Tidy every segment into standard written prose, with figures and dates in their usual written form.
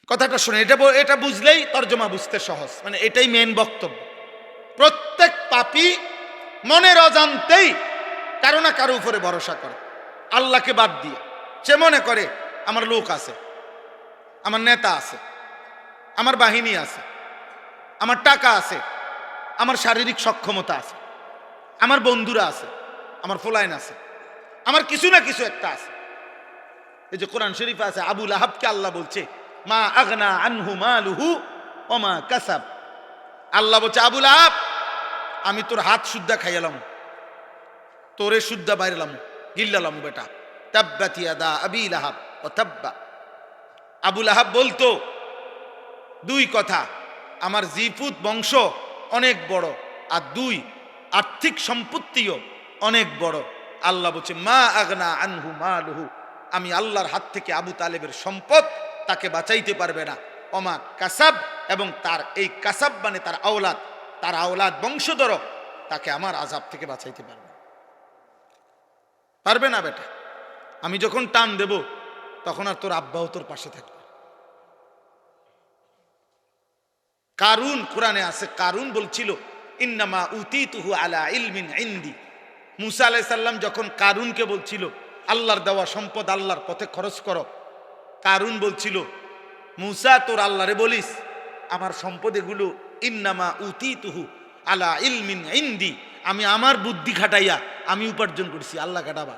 কথাটা শুনে, এটা বুঝলেই তর্জমা বুঝতে সহজ, মানে এটাই মেন বক্তব্য। প্রত্যেক পাপী মনের অজান্তেই কারো না কারো উপরে ভরসা করে, আল্লাহকে বাদ দিয়ে। সে মনে করে আমার লোক আছে, আমার নেতা আছে, আমার বাহিনী আছে, আমার টাকা আছে, আমার শারীরিক সক্ষমতা আছে, আমার বন্ধুরা আছে, আমার ফোলাইন আছে, আমার কিছু না কিছু একটা আছে। এই যে কোরআন শরীফে আছে, আবু লাহাবকে আল্লাহ বলছে মা আগনা আনহু মালুহু ওমা কাসাব। আল্লাহ বলছে আবু লাহাব, আমি তোর হাত শুদ্ধা খাইয়ালাম, তোরে শুদ্ধা বাইরেলাম, গিল্লালাম বেটা। তাব্বাত ইয়াদা আবি লাহাব ওয়া তাব্বা। আবু লাহাব বলতো দুই কথা, আমার জিপুত বংশ অনেক বড়, আর দুই আর্থিক সম্পত্তিও অনেক বড়। আল্লাহ বলছে মা আগনা আনহু মালুহু, আমি আল্লাহর হাত থেকে আবু তালেবের সম্পদ তাকে বাঁচাইতে পারবে না। ওমা কাসাব, এবং তার এই কাসাব মানে তার আওলাদ বংশধর, তাকে আমার আযাব থেকে বাঁচাইতে পারবে না বেটা। আমি যখন টান দেব তখন আর তোর আব্বাও তোর পাশে থাকবে। কারুন, কোরআনে আছে, কারুন বলছিল ইন্নামা উতিতুহু আলা ইলমিন ইনদি। মুসা আলাইহিস সালাম যখন কারুনকে বলছিল আল্লাহর দেওয়া সম্পদ আল্লাহর পথে খরচ করো, কারুন বলছিল মুসা তোর আল্লাহরে বলিস আমার সম্পদ এগুলো ইন্নামা উতিতুহু আলা ইলমিন ইনদি, আমি আমার বুদ্ধি খাটাইয়া আমি উপার্জন করছি, আল্লাহ কাটাবা।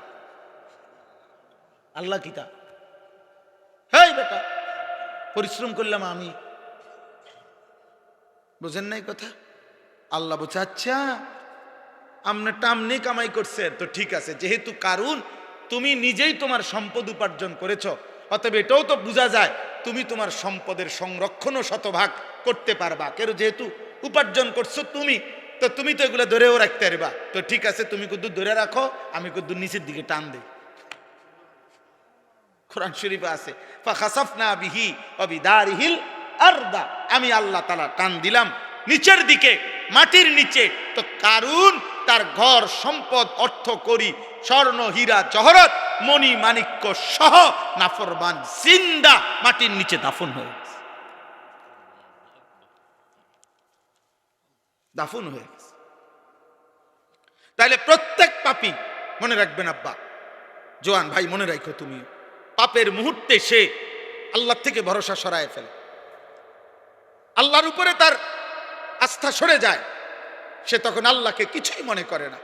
আল্লাহ কিতা হেই বেটা, পরিশ্রম করলাম আমি, বুঝেন নাই কথা? আল্লাহ বলছে আচ্ছা আপনার টামনে কামাই করছে তো ঠিক আছে, যেহেতু কারুন তুমি নিজেই তোমার সম্পদ উপার্জন করেছ, অতএব এটাও তো বোঝা যায় তুমি তোমার সম্পদের সংরক্ষণও শতভাগ করতে পারবা। কেন, যেহেতু উপার্জন করছো তুমি, তো তুমি তো এগুলো ধরেও রাখতে পারবা। তো ঠিক আছে, তুমি কুদ্দুর ধরে রাখো, আমি কুদ্দুর নিচের দিকে টান দেই। কোরআন শরীফে আছে ফাখাসাফনা বিহি ওয়া বিদারিহিল আরদা, আমি আল্লাহ তাআলা টান দিলাম নিচের দিকে, মাটির নিচে। তো কারুন তার ঘর সম্পদ অর্থ করি স্বর্ণ হীরা জহরত মণি মাণিক্য সহ নাফরমান জিন্দা মাটির নিচে দাফন হয়ে গেছে, দাফন হয়ে গেছে। তাহলে প্রত্যেক পাপী মনে রাখবেন, আব্বা জোয়ান ভাই মনে রাখো, তুমি পাপের মুহূর্তে সে আল্লাহ থেকে ভরসা সরায় ফেলে, আল্লাহর উপরে তার আস্থা সরে যায়, সে তখন আল্লাহকে কিছুই মনে করে না।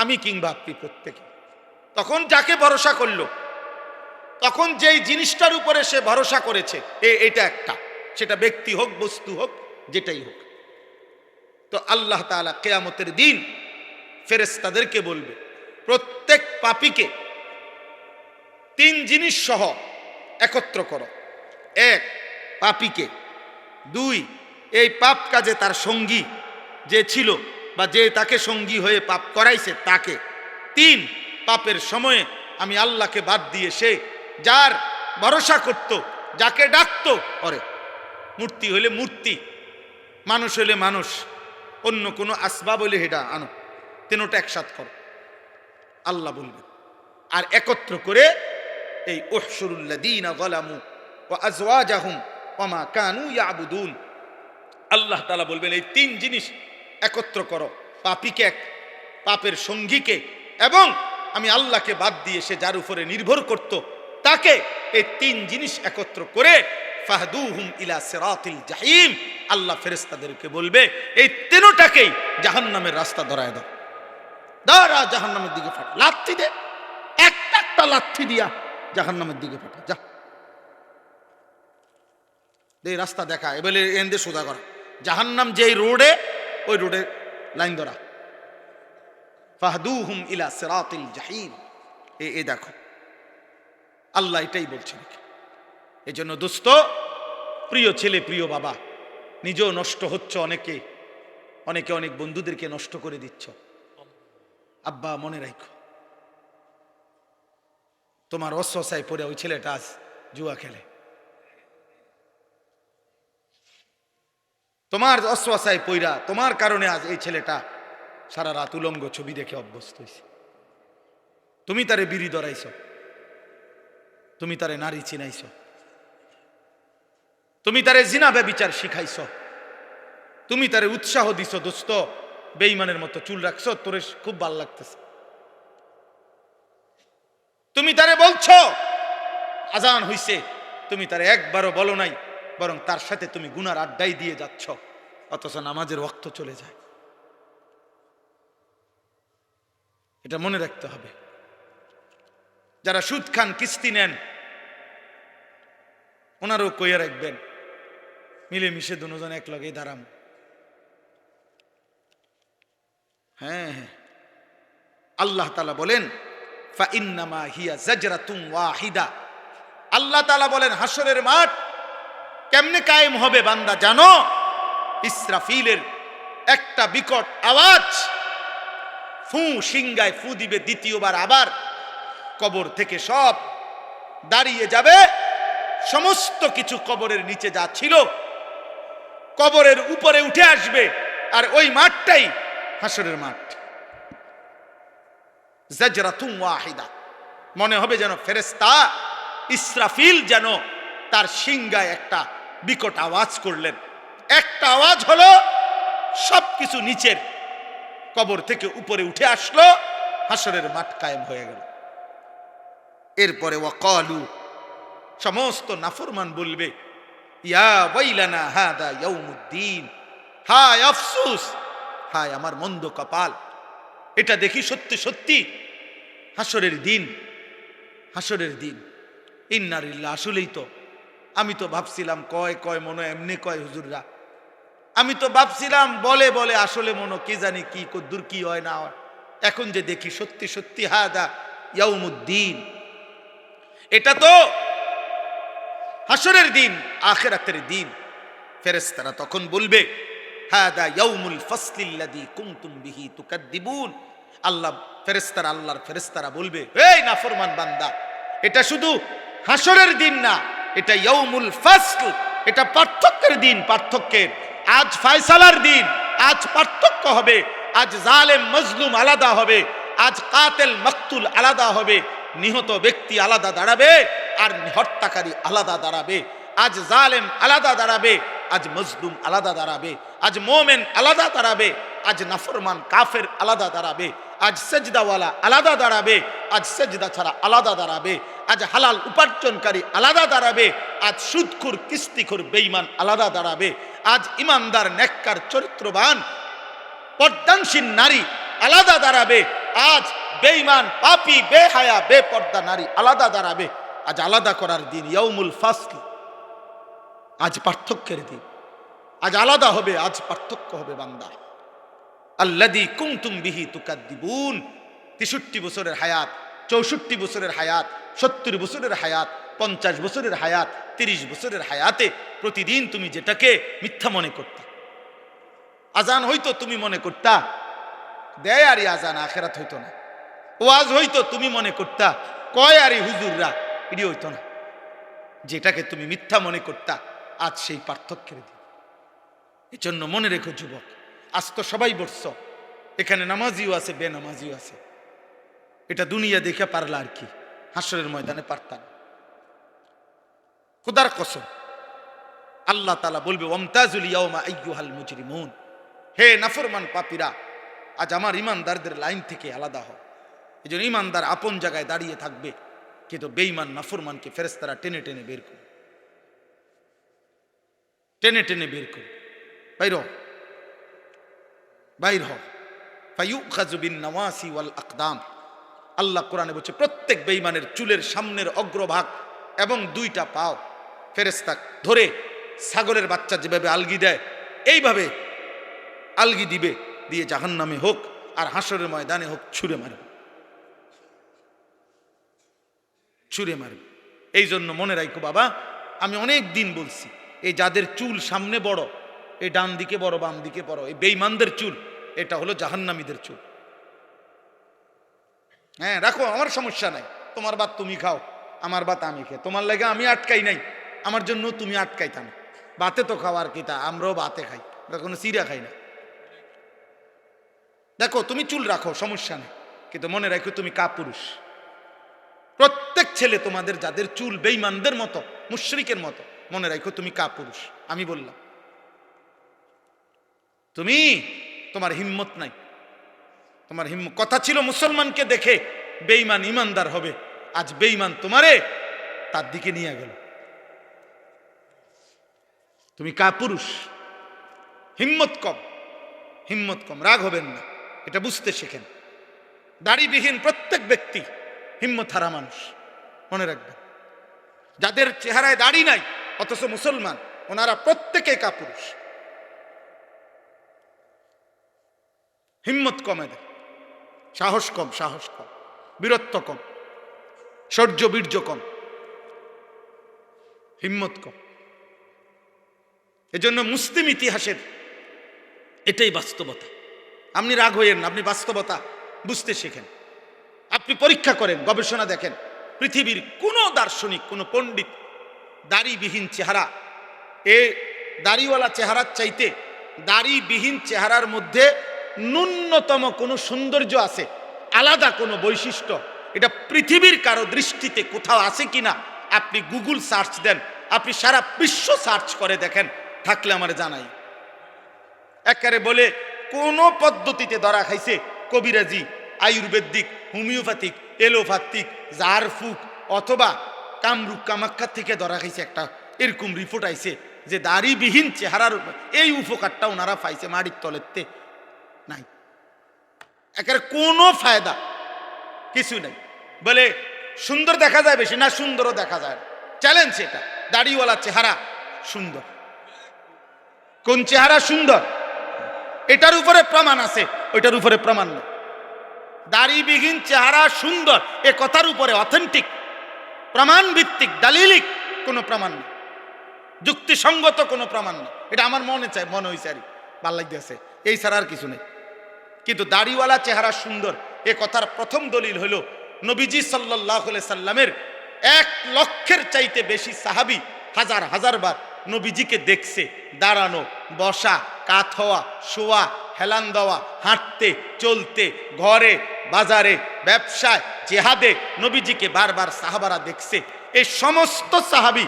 আমি কিংবা আপনি প্রত্যেকে তখন যাকে ভরসা করলো, তখন যেই জিনিসটার উপরে সে ভরসা করেছে এটা একটা, সেটা ব্যক্তি হোক বস্তু হোক যেটাই হোক, তো আল্লাহ তাআলা কিয়ামতের দিন ফেরেশতাদেরকে বলবে প্রত্যেক পাপীকে তিন জিনিস সহ একত্র করো। এক, পাপীকে। দুই, এই পাপ কাজে তার সঙ্গী যে ছিল বা যে তাকে সঙ্গী হয়ে পাপ করাইছে তাকে। তিন, পাপের সময়ে আমি আল্লাহকে বাদ দিয়ে সে যার ভরসা করত, যাকে ডাকত, ওরে মূর্তি হইলে মূর্তি, মানুষ হইলে মানুষ, অন্য কোনো আসবাব হইলে হেডা আনো, তিনটা একসাথ করো, আল্লাহ বলবেন। আর একত্র করে এই উহশুরুল্লাযীনা যালামু ওয়া আজওয়াজাহুম ওয়া মা কানু ইয়াবুদুন, আল্লাহ তাআলা বলবেন এই তিন জিনিস একত্র করো, পাপীকে, পাপের সঙ্গীকে, এবং আমি আল্লাহকে বাদ দিয়ে সে যার উপরে নির্ভর করত তাকে। এই তিন জিনিস একত্র করে ফাহদুহুম ইলা সিরাতিল জাহিম, আল্লাহ ফেরেশতাদেরকে বলবে এই তিনটাকেই জাহান্নামের রাস্তা ধরায় দাও, দাঁড়া জাহান্নামের দিকে ফাটা, লাথি দে, একটা লাথি দিয়া জাহান্নামের দিকে ফাটা, যা এই রাস্তা দেখা, এবারে এনদে সোজা করা, জাহান্নাম যেই রোডে ওই রোডে লাইন ধরা, ফাহদুহুম ইলা সিরাতিল জাহিম। এ দেখো আল্লাহ এটাই বলছেন। এই জন্য দোস্ত, প্রিয় ছেলে, প্রিয় বাবা, নিজেও নষ্ট হচ্ছে, অনেকে অনেক বন্ধুদেরকে নষ্ট করে দিচ্ছ। আব্বা মনে রাখো, তোমার অস্বসায় পড়ে ওই ছেলেটা আজ জুয়া খেলে, তোমার অস্বসায় পইরা তোমার কারণে আজ এই ছেলেটা সারা রাত উলঙ্গ ছবি দেখে অভ্যস্ত হয়েছে। তুমি তারে বিড়ি ধরাইছ, তুমি তারে নারী চিনাইছ, তুমি তারে জিনা ব্যভিচার শিখাইছ, তুমি তারে উৎসাহ দিছ, দোস্ত বেঈমানের মতো চুল রাখছ, তোরে খুব ভাল লাগতেছে। তুমি তারে বলছো আজান হইছে, তুমি তারে একবারও বলো নাই, বরং তার সাথে তুমি গুনার আড্ডাই দিয়ে যাচ্ছ, অথচ নামাজের ওয়াক্ত চলে যায়। এটা মনে রাখতে হবে। যারা সুদ খান, কিস্তি নেন, ওনারও কইয়া রাখবেন, মিলেমিশে দুজন এক লগে দাঁড়াম। হ্যাঁ হ্যাঁ, আল্লাহ তাআলা বলেন ফাইন্নামা হিয়া জাজরাতুন ওয়াহিদা। আল্লাহ তাআলা বলেন হাসরের মাঠ কেমনে কায়েম হবে বান্দা জানো? ইসরাফিলের একটা বিকট আওয়াজ, ফু সিংগায় ফু দিবে দ্বিতীয়বার, আবার কবর থেকে সব দাঁড়িয়ে যাবে, সমস্ত কিছু কবরের নিচে যা ছিল কবরের উপরে উঠে আসবে, আর ওই মাঠটাই হাসরের মাঠ। জাজরাতুন ওয়াহিদা, মনে হবে যেন ফেরেশতা ইসরাফিল যেন তার সিংগায় একটা বিকট আওয়াজ করলেন। একটা আওয়াজ হলো, সবকিছু নিচের কবর থেকে উপরে উঠে আসলো, হাসরের মাঠ কায়েম হয়ে গেল। এরপরে ওয়াকালু, সমস্ত নাফরমান বলবে ইয়া ওয়াইলানা হাদা ইয়াউমুদ্দিন, হায় আফসোস, হায় আমার মন্দ কপাল। এটা দেখি সত্যি সত্যি হাসরের দিন, হাসরের দিন। ইন্নালিল্লাহ, আসলেই তো আমি তো ভাবছিলাম কয় কয় মনে এমনি কয় হুজুররা, আমি তো ভাবছিলাম বলে বলে, আসলে মনে কি জানি কি কদ্দুর কি হয় না হয়, এখন যে দেখি সত্যি সত্যি হাদা ইয়াউমুদ্দিন, এটা তো হাসরের দিন, আখিরাতের দিন। ফেরেশতারা তখন বলবে হাদা ইয়াউমুল ফাসলিল্লাযী কুনতুম বিহি তুকাদ্দিবুন। আল্লাহ ফেরেশতারা, আল্লাহর ফেরেশতারা বলবে, এই নাফরমান বান্দা, এটা শুধু হাসরের দিন না, এটা ইয়াউমুল ফাসল, এটা পার্থক্যের দিন, পার্থক্যের। আজ ফয়সালার দিন, আজ পার্থক্য হবে, আজ জালেম মজলুম আলাদা হবে, আজ কাতেল মাকতুল আলাদা হবে, নিহত ব্যক্তি আলাদা দাঁড়াবে আর হত্যাকারী আলাদা দাঁড়াবে, আজ জালেম আলাদা দাঁড়াবে, আজ মজলুম আলাদা দাঁড়াবে, আজ মোমেন আলাদা দাঁড়াবে, আজ নাফরমান কাফের আলাদা দাঁড়াবে, আজ সেজদাওয়ালা আলাদা দাঁড়াবে, আজ সেজদা ছাড়া আলাদা দাঁড়াবে, আজ হালাল উপার্জনকারী আলাদা দাঁড়াবে, আজ সুদখোর কিস্তিখোর বেঈমান আলাদা দাঁড়াবে, আজ ইমানদার নেককার চরিত্রবান পর্দানশীল নারী আলাদা দাঁড়াবে, আজ বেঈমান পাপী বেহায়া বেপর্দা নারী আলাদা দাঁড়াবে। আজ আলাদা করার দিন, ইয়াউমুল ফাসল, আজ পার্থক্যের দিন, আজ আলাদা হবে, আজ পার্থক্য হবে বান্দা। আল্লাযী কুনতুম বিহি তুকাদ্দিবুন, 63 বছরের হায়াত, 64 বছরের হায়াত, 70 বছরের হায়াত, 50 বছরের হায়াত, 30 বছরের হায়াতে প্রতিদিন তুমি যেটাকে মিথ্যা মনে করতা, আজান হইতো তুমি মনে করতা দেয় আরি আজান, আখেরাত হইতো না। ওয়াজ হইতো তুমি মনে করতা কয় আরি হুজুররা, এটি হইতো না। যেটাকে তুমি মিথ্যা মনে করতা, আজ সেই পার্থক্যের দিন। এজন্য মনে রেখো যুবক, আজ তো সবাই বসছ, এখানে নামাজিও আছে, বেনামাজিও আছে। এটা দুনিয়া দেখে পারলা আর কি, হাসরের ময়দানে পারতাম। খোদার কসম, আল্লাহ তাআলা বলবে ওয়ামতাজুল ইয়াওমা আইয়ুহাল মুজরিমুন, হে নাফরমান পাপীরা, আজ আমার ইমানদারদের লাইন থেকে আলাদা হও। এই জন্য ইমানদার আপন জায়গায় দাঁড়িয়ে থাকবে, কিন্তু বেঈমান নাফরমানকে ফেরেশতারা টেনে টেনে বের করে, টেনে টেনে বের করে, বাইর হও, বাইর হও। ফায়ুখাযু বিন নাওয়াসি ওয়াল আকদাম। আল্লাহ কোরআনে বলছে প্রত্যেক বেঈমানের চুলের সামনের অগ্রভাগ এবং 2টা পাও ফেরেশতা ধরে ছাগলের বাচ্চা যেভাবে আলগি দেয় এইভাবে আলগি দিবে, দিয়ে জাহান্নামে হোক আর হাসরের ময়দানে হোক ছুঁড়ে মারবে, ছুঁড়ে মারবে। এই জন্য মনে রাখো বাবা, আমি অনেক দিন বলছি, এই যাদের চুল সামনে বড়, এই ডান দিকে বড় বাম দিকে বড়, এই বেঈমানদের চুল, এটা হলো জাহান্নামীদের চুল। হ্যাঁ রাখো, আমার সমস্যা নাই, তোমার ভাত তুমি খাও, আমার ভাত আমি খাই, তোমার লাগে আমি আটকাই নাই, আমার জন্য তুমি আটকাইতা না। ভাতে তো খাওয়ার কি, তা আমরাও ভাতে খাই, কোনো চিড়া খাই না। দেখো তুমি চুল রাখো, সমস্যা নেই, কিন্তু মনে রাখো তুমি কাপুরুষ। প্রত্যেক ছেলে তোমাদের যাদের চুল বেঈমানদের মতো, মুশরিকের মতো, মনে রাখো তুমি কাপুরুষ। আমি বললাম তুমি, তোমার হিম্মত নাই, তোমার হিম্মত। কথা ছিল মুসলমানকে দেখে বেঈমান ইমানদার হবে, আজ বেঈমান তোমারে তার দিকে নিয়ে গেল। তুমি কাপুরুষ, হিম্মত কম, হিম্মত কম। রাগ হবেন না, এটা বুঝতে শেখেন। দাড়িবিহীন প্রত্যেক ব্যক্তি হিম্মত হারা মানুষ, মনে রাখবেন। যাদের চেহারায় দাড়ি নাই অথচ মুসলমান, ওনারা প্রত্যেকে কাপুরুষ। হিম্মত কম এদের, সাহস কম, সাহস কম, বীরত্ব কম, শৌর্য বীর্য কম, হিম্মত কম। এজন্য মুসলিম ইতিহাসের এটাই বাস্তবতা। আপনি রাগ হইয়েন না, আপনি বাস্তবতা বুঝতে শেখেন। আপনি পরীক্ষা করেন, গবেষণা দেখেন, পৃথিবীর কোন দার্শনিক, কোন পণ্ডিত দাড়িবিহীন চেহারা, এ দাড়িওয়ালা চেহারার চাইতে দাড়িবিহীন চেহারার মধ্যে ন্যূনতম কোনো সৌন্দর্য আছে, আলাদা কোনো বৈশিষ্ট্য, এটা পৃথিবীর কারো দৃষ্টিতে কোথাও আছে কিনা আপনি গুগল সার্চ দেন, আপনি সারা বিশ্ব সার্চ করে দেখেন, থাকলে আমার জানাই। একেবারে বলে কোন পদ্ধতিতে ধরা খাইছে, কবিরাজি, আয়ুর্বেদিক, হোমিওপ্যাথিক, এলোপ্যাথিক, জারফুক অথবা কামরূপ কামাখ্যা থেকে ধরা খাইছে, একটা এরকম রিপোর্ট আইছে যে দাড়িবিহীন চেহারার এই উপকারটা ওনারা পাইছে মাটির তলেতে নাই। একেবারে কোনো ফায়দা কিছু নাই। বলে সুন্দর দেখা যায় বেশি, না সুন্দরও দেখা যায়। চ্যালেঞ্জ এটা, দাড়িওয়ালা চেহারা সুন্দর। কোন চেহারা সুন্দর এটার উপরে প্রমাণ আছে, ওইটার উপরে প্রমাণ নেই। দাড়িবিহীন চেহারা সুন্দর এ কথার উপরে অথেন্টিক প্রমাণ ভিত্তিক দালিলিক কোনো প্রমাণ নেই, যুক্তিসঙ্গত কোনো প্রমাণ নেই। এটা আমার মনে চায়, মনে হয়েছে আর ভাল লাগতেছে, এই ছাড়া আর কিছু নেই। কিন্তু দাড়িওয়ালা চেহারা সুন্দর এ কথার প্রথম দলিল হলো নবীজি সাল্লাল্লাহু আলাইহি সাল্লামের 1 লক্ষের চাইতে বেশি সাহাবী হাজার হাজার বার নবীজিকে দেখছে দাঁড়ানো, বসা, কাত হওয়া, শোয়া, হেলান দেওয়া, হাঁটতে চলতে, ঘরে বাজারে ব্যবসায় জিহাদে নবীজিকে বারবার সাহাবারা দেখছে। এই সমস্ত সাহাবী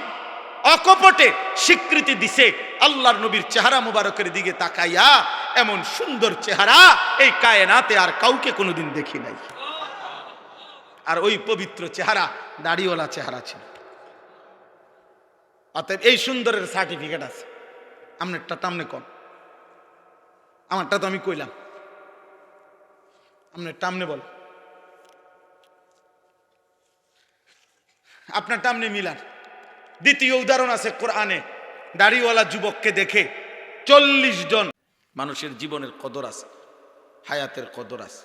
অকপটে স্বীকৃতি দিছে আল্লাহর নবীর চেহারা মুবারকের দিকে তাকাইয়া, এমন সুন্দর চেহারা এই কায়নাতে আর কাউকে কোনোদিন দেখি নাই। আর ওই পবিত্র চেহারা দাড়িওয়ালা চেহারা ছিল। অতএব এই সুন্দরের সার্টিফিকেট আছে। আপনারটা টামনে কম, আমারটা তো আমি কইলাম, আপনার টামনে বল, আপনার টামনে মিলান। দ্বিতীয় উদাহরণ আছে কোরআনে, দাড়িওয়ালা যুবককে দেখে 40 জন মানুষের জীবনের কদর আছে, হায়াতের কদর আছে।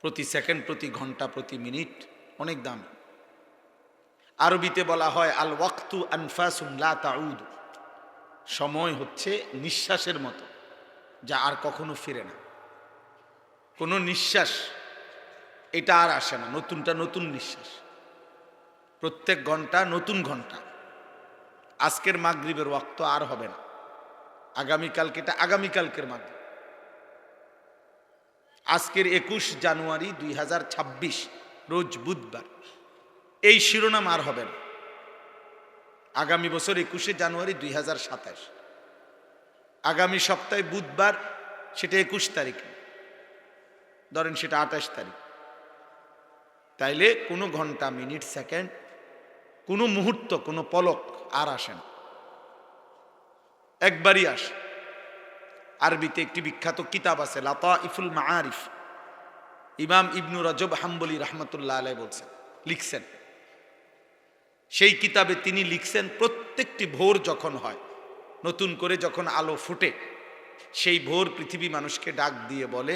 প্রতি সেকেন্ড, প্রতি ঘন্টা, প্রতি মিনিট অনেক দাম। আরবিতে বলা হয় আল ওয়াক্তু আনফাসুন লা তাউদ, সময় হচ্ছে নিঃশ্বাসের মতো, যা আর কখনো ফিরে না। কোনো নিঃশ্বাস এটা আর আসে না, নতুনটা নতুন নিঃশ্বাস। প্রত্যেক ঘন্টা নতুন ঘন্টা। আজকের মাগরিবের ওয়াক্ত আর হবে না, আগামীকালকে, এটা আগামীকালকের মাগরিব। আজকের 21 জানুয়ারি 2026 রোজ বুধবার, এই শিরোনাম আর হবে না। আগামী বছর 21 জানুয়ারি 2027, আগামী সপ্তাহে বুধবার, সেটা 21 তারিখ, ধরেন সেটা 28 তারিখ। তাইলে কোনো ঘন্টা, মিনিট, সেকেন্ড, কোনো মুহূর্ত, কোনো পলক আর আসে না, একবারই আসে। আরবিতে একটি বিখ্যাত কিতাব আছে লাতাইফুল মাআরিফ, ইমাম ইবনু রজব হাম্বলি রাহমাতুল্লাহ আলাইহি বলছেন, লিখছেন। সেই কিতাবে তিনি লিখছেন প্রত্যেকটি ভোর যখন হয়, নতুন করে যখন আলো ফুটে, সেই ভোর পৃথিবী মানুষকে ডাক দিয়ে বলে,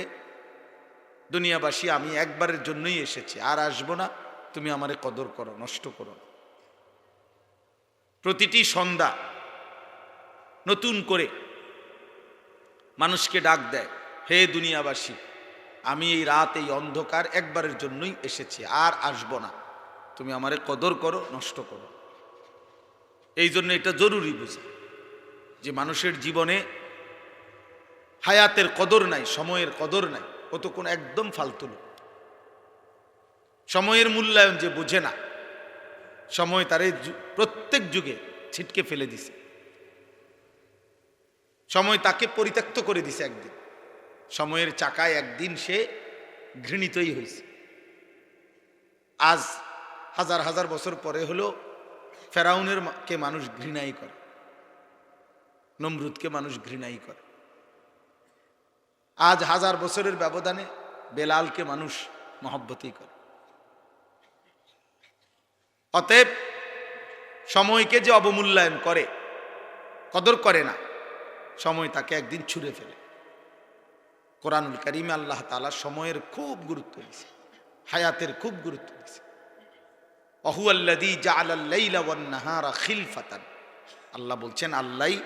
দুনিয়াবাসী আমি একবারের জন্যই এসেছি, আর আসবো না, তুমি আমারে কদর করো, নষ্ট করো না। প্রতিটি সন্ধ্যা নতুন করে মানুষকে ডাক দেয়, হে দুনিয়াবাসী, আমি এই রাত, এই অন্ধকার একবারের জন্যই এসেছি, আর আসবো না, তুমি আমারে কদর করো, নষ্ট করো। এই জন্য এটা জরুরি বুঝা যে মানুষের জীবনে হায়াতের কদর নাই, সময়ের কদর নাই, ও তো কোন একদম ফালতু লোক। সময়ের মূল্যায়ন যে বোঝে না, সময় তার প্রত্যেক যুগে ছিটকে ফেলে দিছে। সময় তাকে পরিত্যক্ত করে দিছে। একদিন সময়ের চাকায় একদিন সে ঘৃণিতই হয়েছে। আজ হাজার হাজার বছর পরে হলো ফেরাউনের কে মানুষ ঘৃণাই করে, নমরুদকে মানুষ ঘৃণাই করে। আজ হাজার বছরের ব্যবধানে বেলালকে মানুষ মহব্বতই করে। অতএব সময়কে যে অবমূল্যায়ন করে, কদর করে না, সময় তাকে একদিন ছুঁড়ে ফেলে। কোরআনুল কারীমে আল্লাহ তাআলা সময়ের খুব গুরুত্ব দিয়েছে, হায়াতের খুব গুরুত্ব দিয়েছে। ওয়াহুয়াল্লাযী জাআলাল লাইলা ওয়ান নাহারা খিলফাতান, আল্লাহ বলছেন আল্লাহই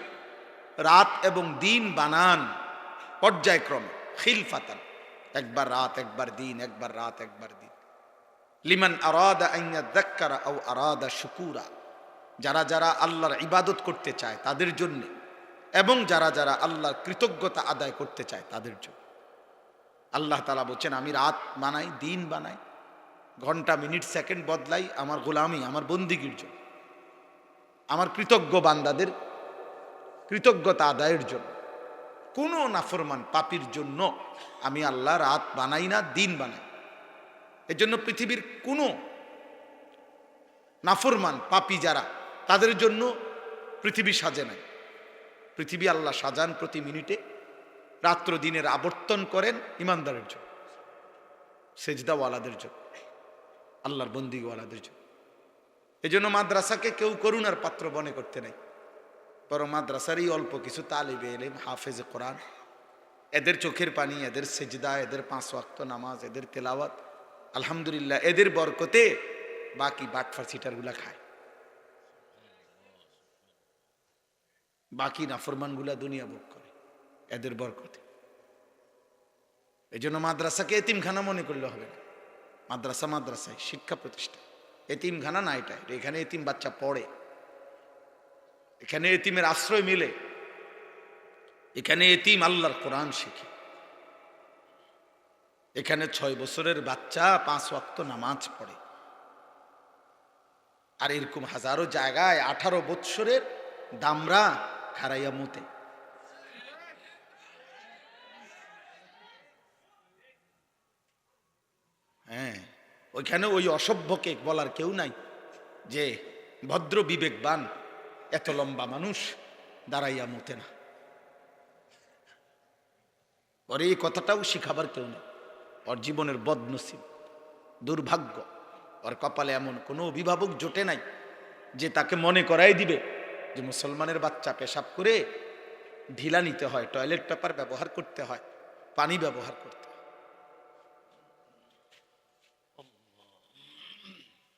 রাত এবং দিন বানান পর্যায়ক্রমে। খিলফাতান, একবার রাত একবার দিন, একবার রাত একবার দিন। লিমান আরাদা আন ইয়াযাক্কারা আও আরাদা শুকুরা, যারা যারা আল্লাহর ইবাদত করতে চায় তাদের জন্য, এবং যারা যারা আল্লাহর কৃতজ্ঞতা আদায় করতে চায় তাদের জন্য। আল্লাহ তাআলা বলছেন আমি রাত বানাই, দিন বানাই, ঘন্টা মিনিট সেকেন্ড বদলাই আমার গোলামি, আমার বন্দিগির জন্য, আমার কৃতজ্ঞ বান্দাদের কৃতজ্ঞতা আদায়ের জন্য। কোনো নাফরমান পাপীর জন্য আমি আল্লাহ রাত বানাই না, দিন বানাই। এজন্য পৃথিবীর কোনো নাফরমান পাপী যারা, তাদের জন্য পৃথিবী সাজে নাই। পৃথিবী আল্লাহ সাজান প্রতি মিনিটে, রাত্র দিনের আবর্তন করেন ইমানদারের জন্য, সেজদাওয়ালাদের জন্য, আল্লাহর বন্দিওয়ালাদের জন্য। এজন্য মাদ্রাসাকে কেউ করুণার পাত্র মনে করতে নাই, বরং মাদ্রাসারই অল্প কিছু তালিবে ইলম, হাফেজে কোরআন, এদের চোখের পানি, এদের সেজদা, এদের 5 ওয়াক্ত নামাজ, এদের তেলাওয়াত, আলহামদুলিল্লাহ এদের বরকতে বাকি বাটফার সিটারগুলা খায়, বাকি নাফরমানগুলা দুনিয়া ভোগ করে এদের বরকতে। এই জন্য মাদ্রাসাকে এতিমখানা মনে করলে হবে না। মাদ্রাসা মাদ্রাসায় শিক্ষা প্রতিষ্ঠান, এতিমখানা না। এটা এখানে এতিম বাচ্চা পড়ে, এখানে এতিমের আশ্রয় মিলে, এখানে এতিম আল্লাহর কোরআন শিখে, এখানে 6 বছরের বাচ্চা 5 ওয়াক্ত নামাজ পড়ে। আর এরকম হাজারো জায়গায় 18 বৎসরের দামরা খারাইয়া মুতে। হ্যাঁ, ওইখানে ওই অসভ্যকে বলার কেউ নাই যে ভদ্র বিবেকবান এত লম্বা মানুষ দাঁড়াইয়া মুতে না। ওর এই কথাটাও শিখাবার কেউ নেই। ওর জীবনের বদনসিব, দুর্ভাগ্য, ওর কপালে এমন কোনো অভিভাবক জোটে নাই যে তাকে মনে করাই দিবে যে মুসলমানের বাচ্চা পেশাব করে ঢিলা নিতে হয়, টয়লেট পেপার ব্যবহার করতে হয়, পানি ব্যবহার করতে হয়।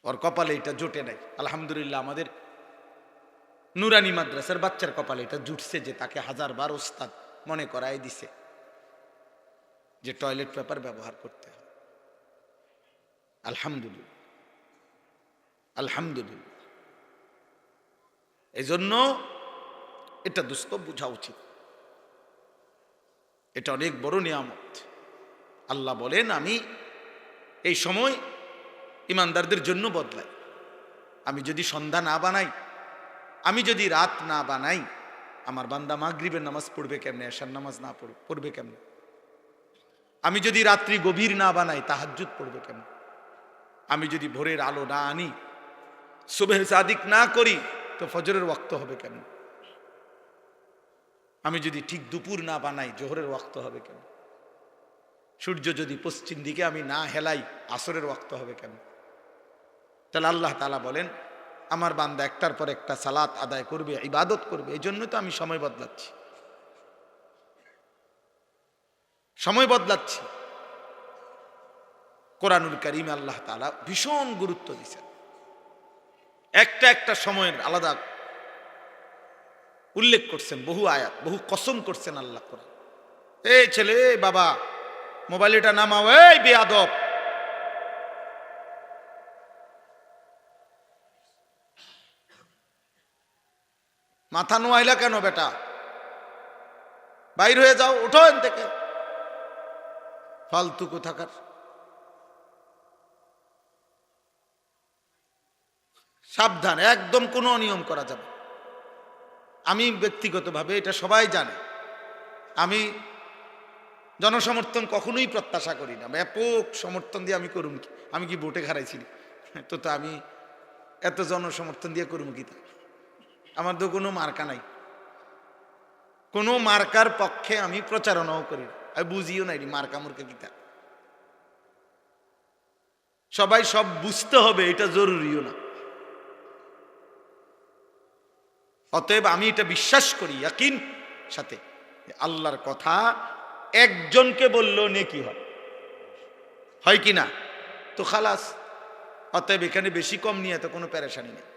ওর কপালে এটা জোটে নাই। আলহামদুলিল্লাহ আমাদের নুরানি মাদ্রাসার বাচ্চার কপালে এটা জুটছে যে তাকে 1000 বার ওস্তাদ মনে করাই দিছে যে টয়লেট পেপার ব্যবহার করতে হয়। আলহামদুলিল্লাহ, আলহামদুলিল্লাহ। এজন্য এটা দোস্ত বোঝা উচিত, এটা অনেক বড় নিয়ামত। আল্লাহ বলেন আমি এই সময় ইমানদারদের জন্য বদলাই। আমি যদি সন্ধ্যা না বানাই, আমি যদি রাত না বানাই, আমার বান্দা মাগরিবের নামাজ পড়বে কেমনে, এশার নামাজ না পড়বে কেমনে? আমি যদি রাত্রি গভীর না বানাই, তাহাজ্জুদ পড়বে কেমনে? আমি যদি ভোরের আলো না আনি, সুবহে সাদিক না করি, তো ফজরের ওয়াক্ত হবে কেমন? আমি যদি ঠিক দুপুর না বানাই, জোহরের ওয়াক্ত হবে কেমন? সূর্য যদি পশ্চিম দিকে আমি না হেলাই, আসরের ওয়াক্ত হবে কেমন? তাহলে আল্লাহ তাআলা বলেন আমার বান্দা একটার পর একটা সালাত আদায় করবে, ইবাদত করবে। এই জন্য তো আমি সময় বদলাচ্ছি, সময় বদলাচ্ছি। কোরআনুল কারীমে আল্লাহ তাআলা ভীষণ গুরুত্ব দিয়েছেন, একটা একটা সময়ের আলাদা উল্লেখ করছেন, বহু আয়াত, বহু কসম করছেন আল্লাহ কোরআন। এই ছেলে, বাবা মোবাইল এটা নামাও, এই বেয়াদব, মাথা নোয়াইলা কেন বেটা, বাইর হয়ে যাও, ওঠো এখান থেকে, ফালতু কোথাকার। সাবধান, একদম কোনো অনিয়ম করা যাবে। আমি ব্যক্তিগতভাবে এটা সবাই জানে, আমি জনসমর্থন কখনোই প্রত্যাশা করি না। ব্যাপক সমর্থন দিয়ে আমি করুম কি? আমি কি ভোটে হারাইছি? তো আমি এত জনসমর্থন দিয়ে করুম কি? আমার তো কোনো মার্কা নাই, কোনো মার্কার পক্ষে আমি প্রচারণাও করি না, আমি বুঝিও নাই মার্কা মুর্কা কিতা। সবাই সব বুঝতে হবে এটা জরুরিও না। অতএব আমি এটা বিশ্বাস করি ইয়াকিন সাথে, আল্লাহর কথা একজনকে বললেও নেকি হয় কি না? তো খালাস। অতএব এখানে বেশি কম নিয়ে তো কোনো পেরেশানি নেই,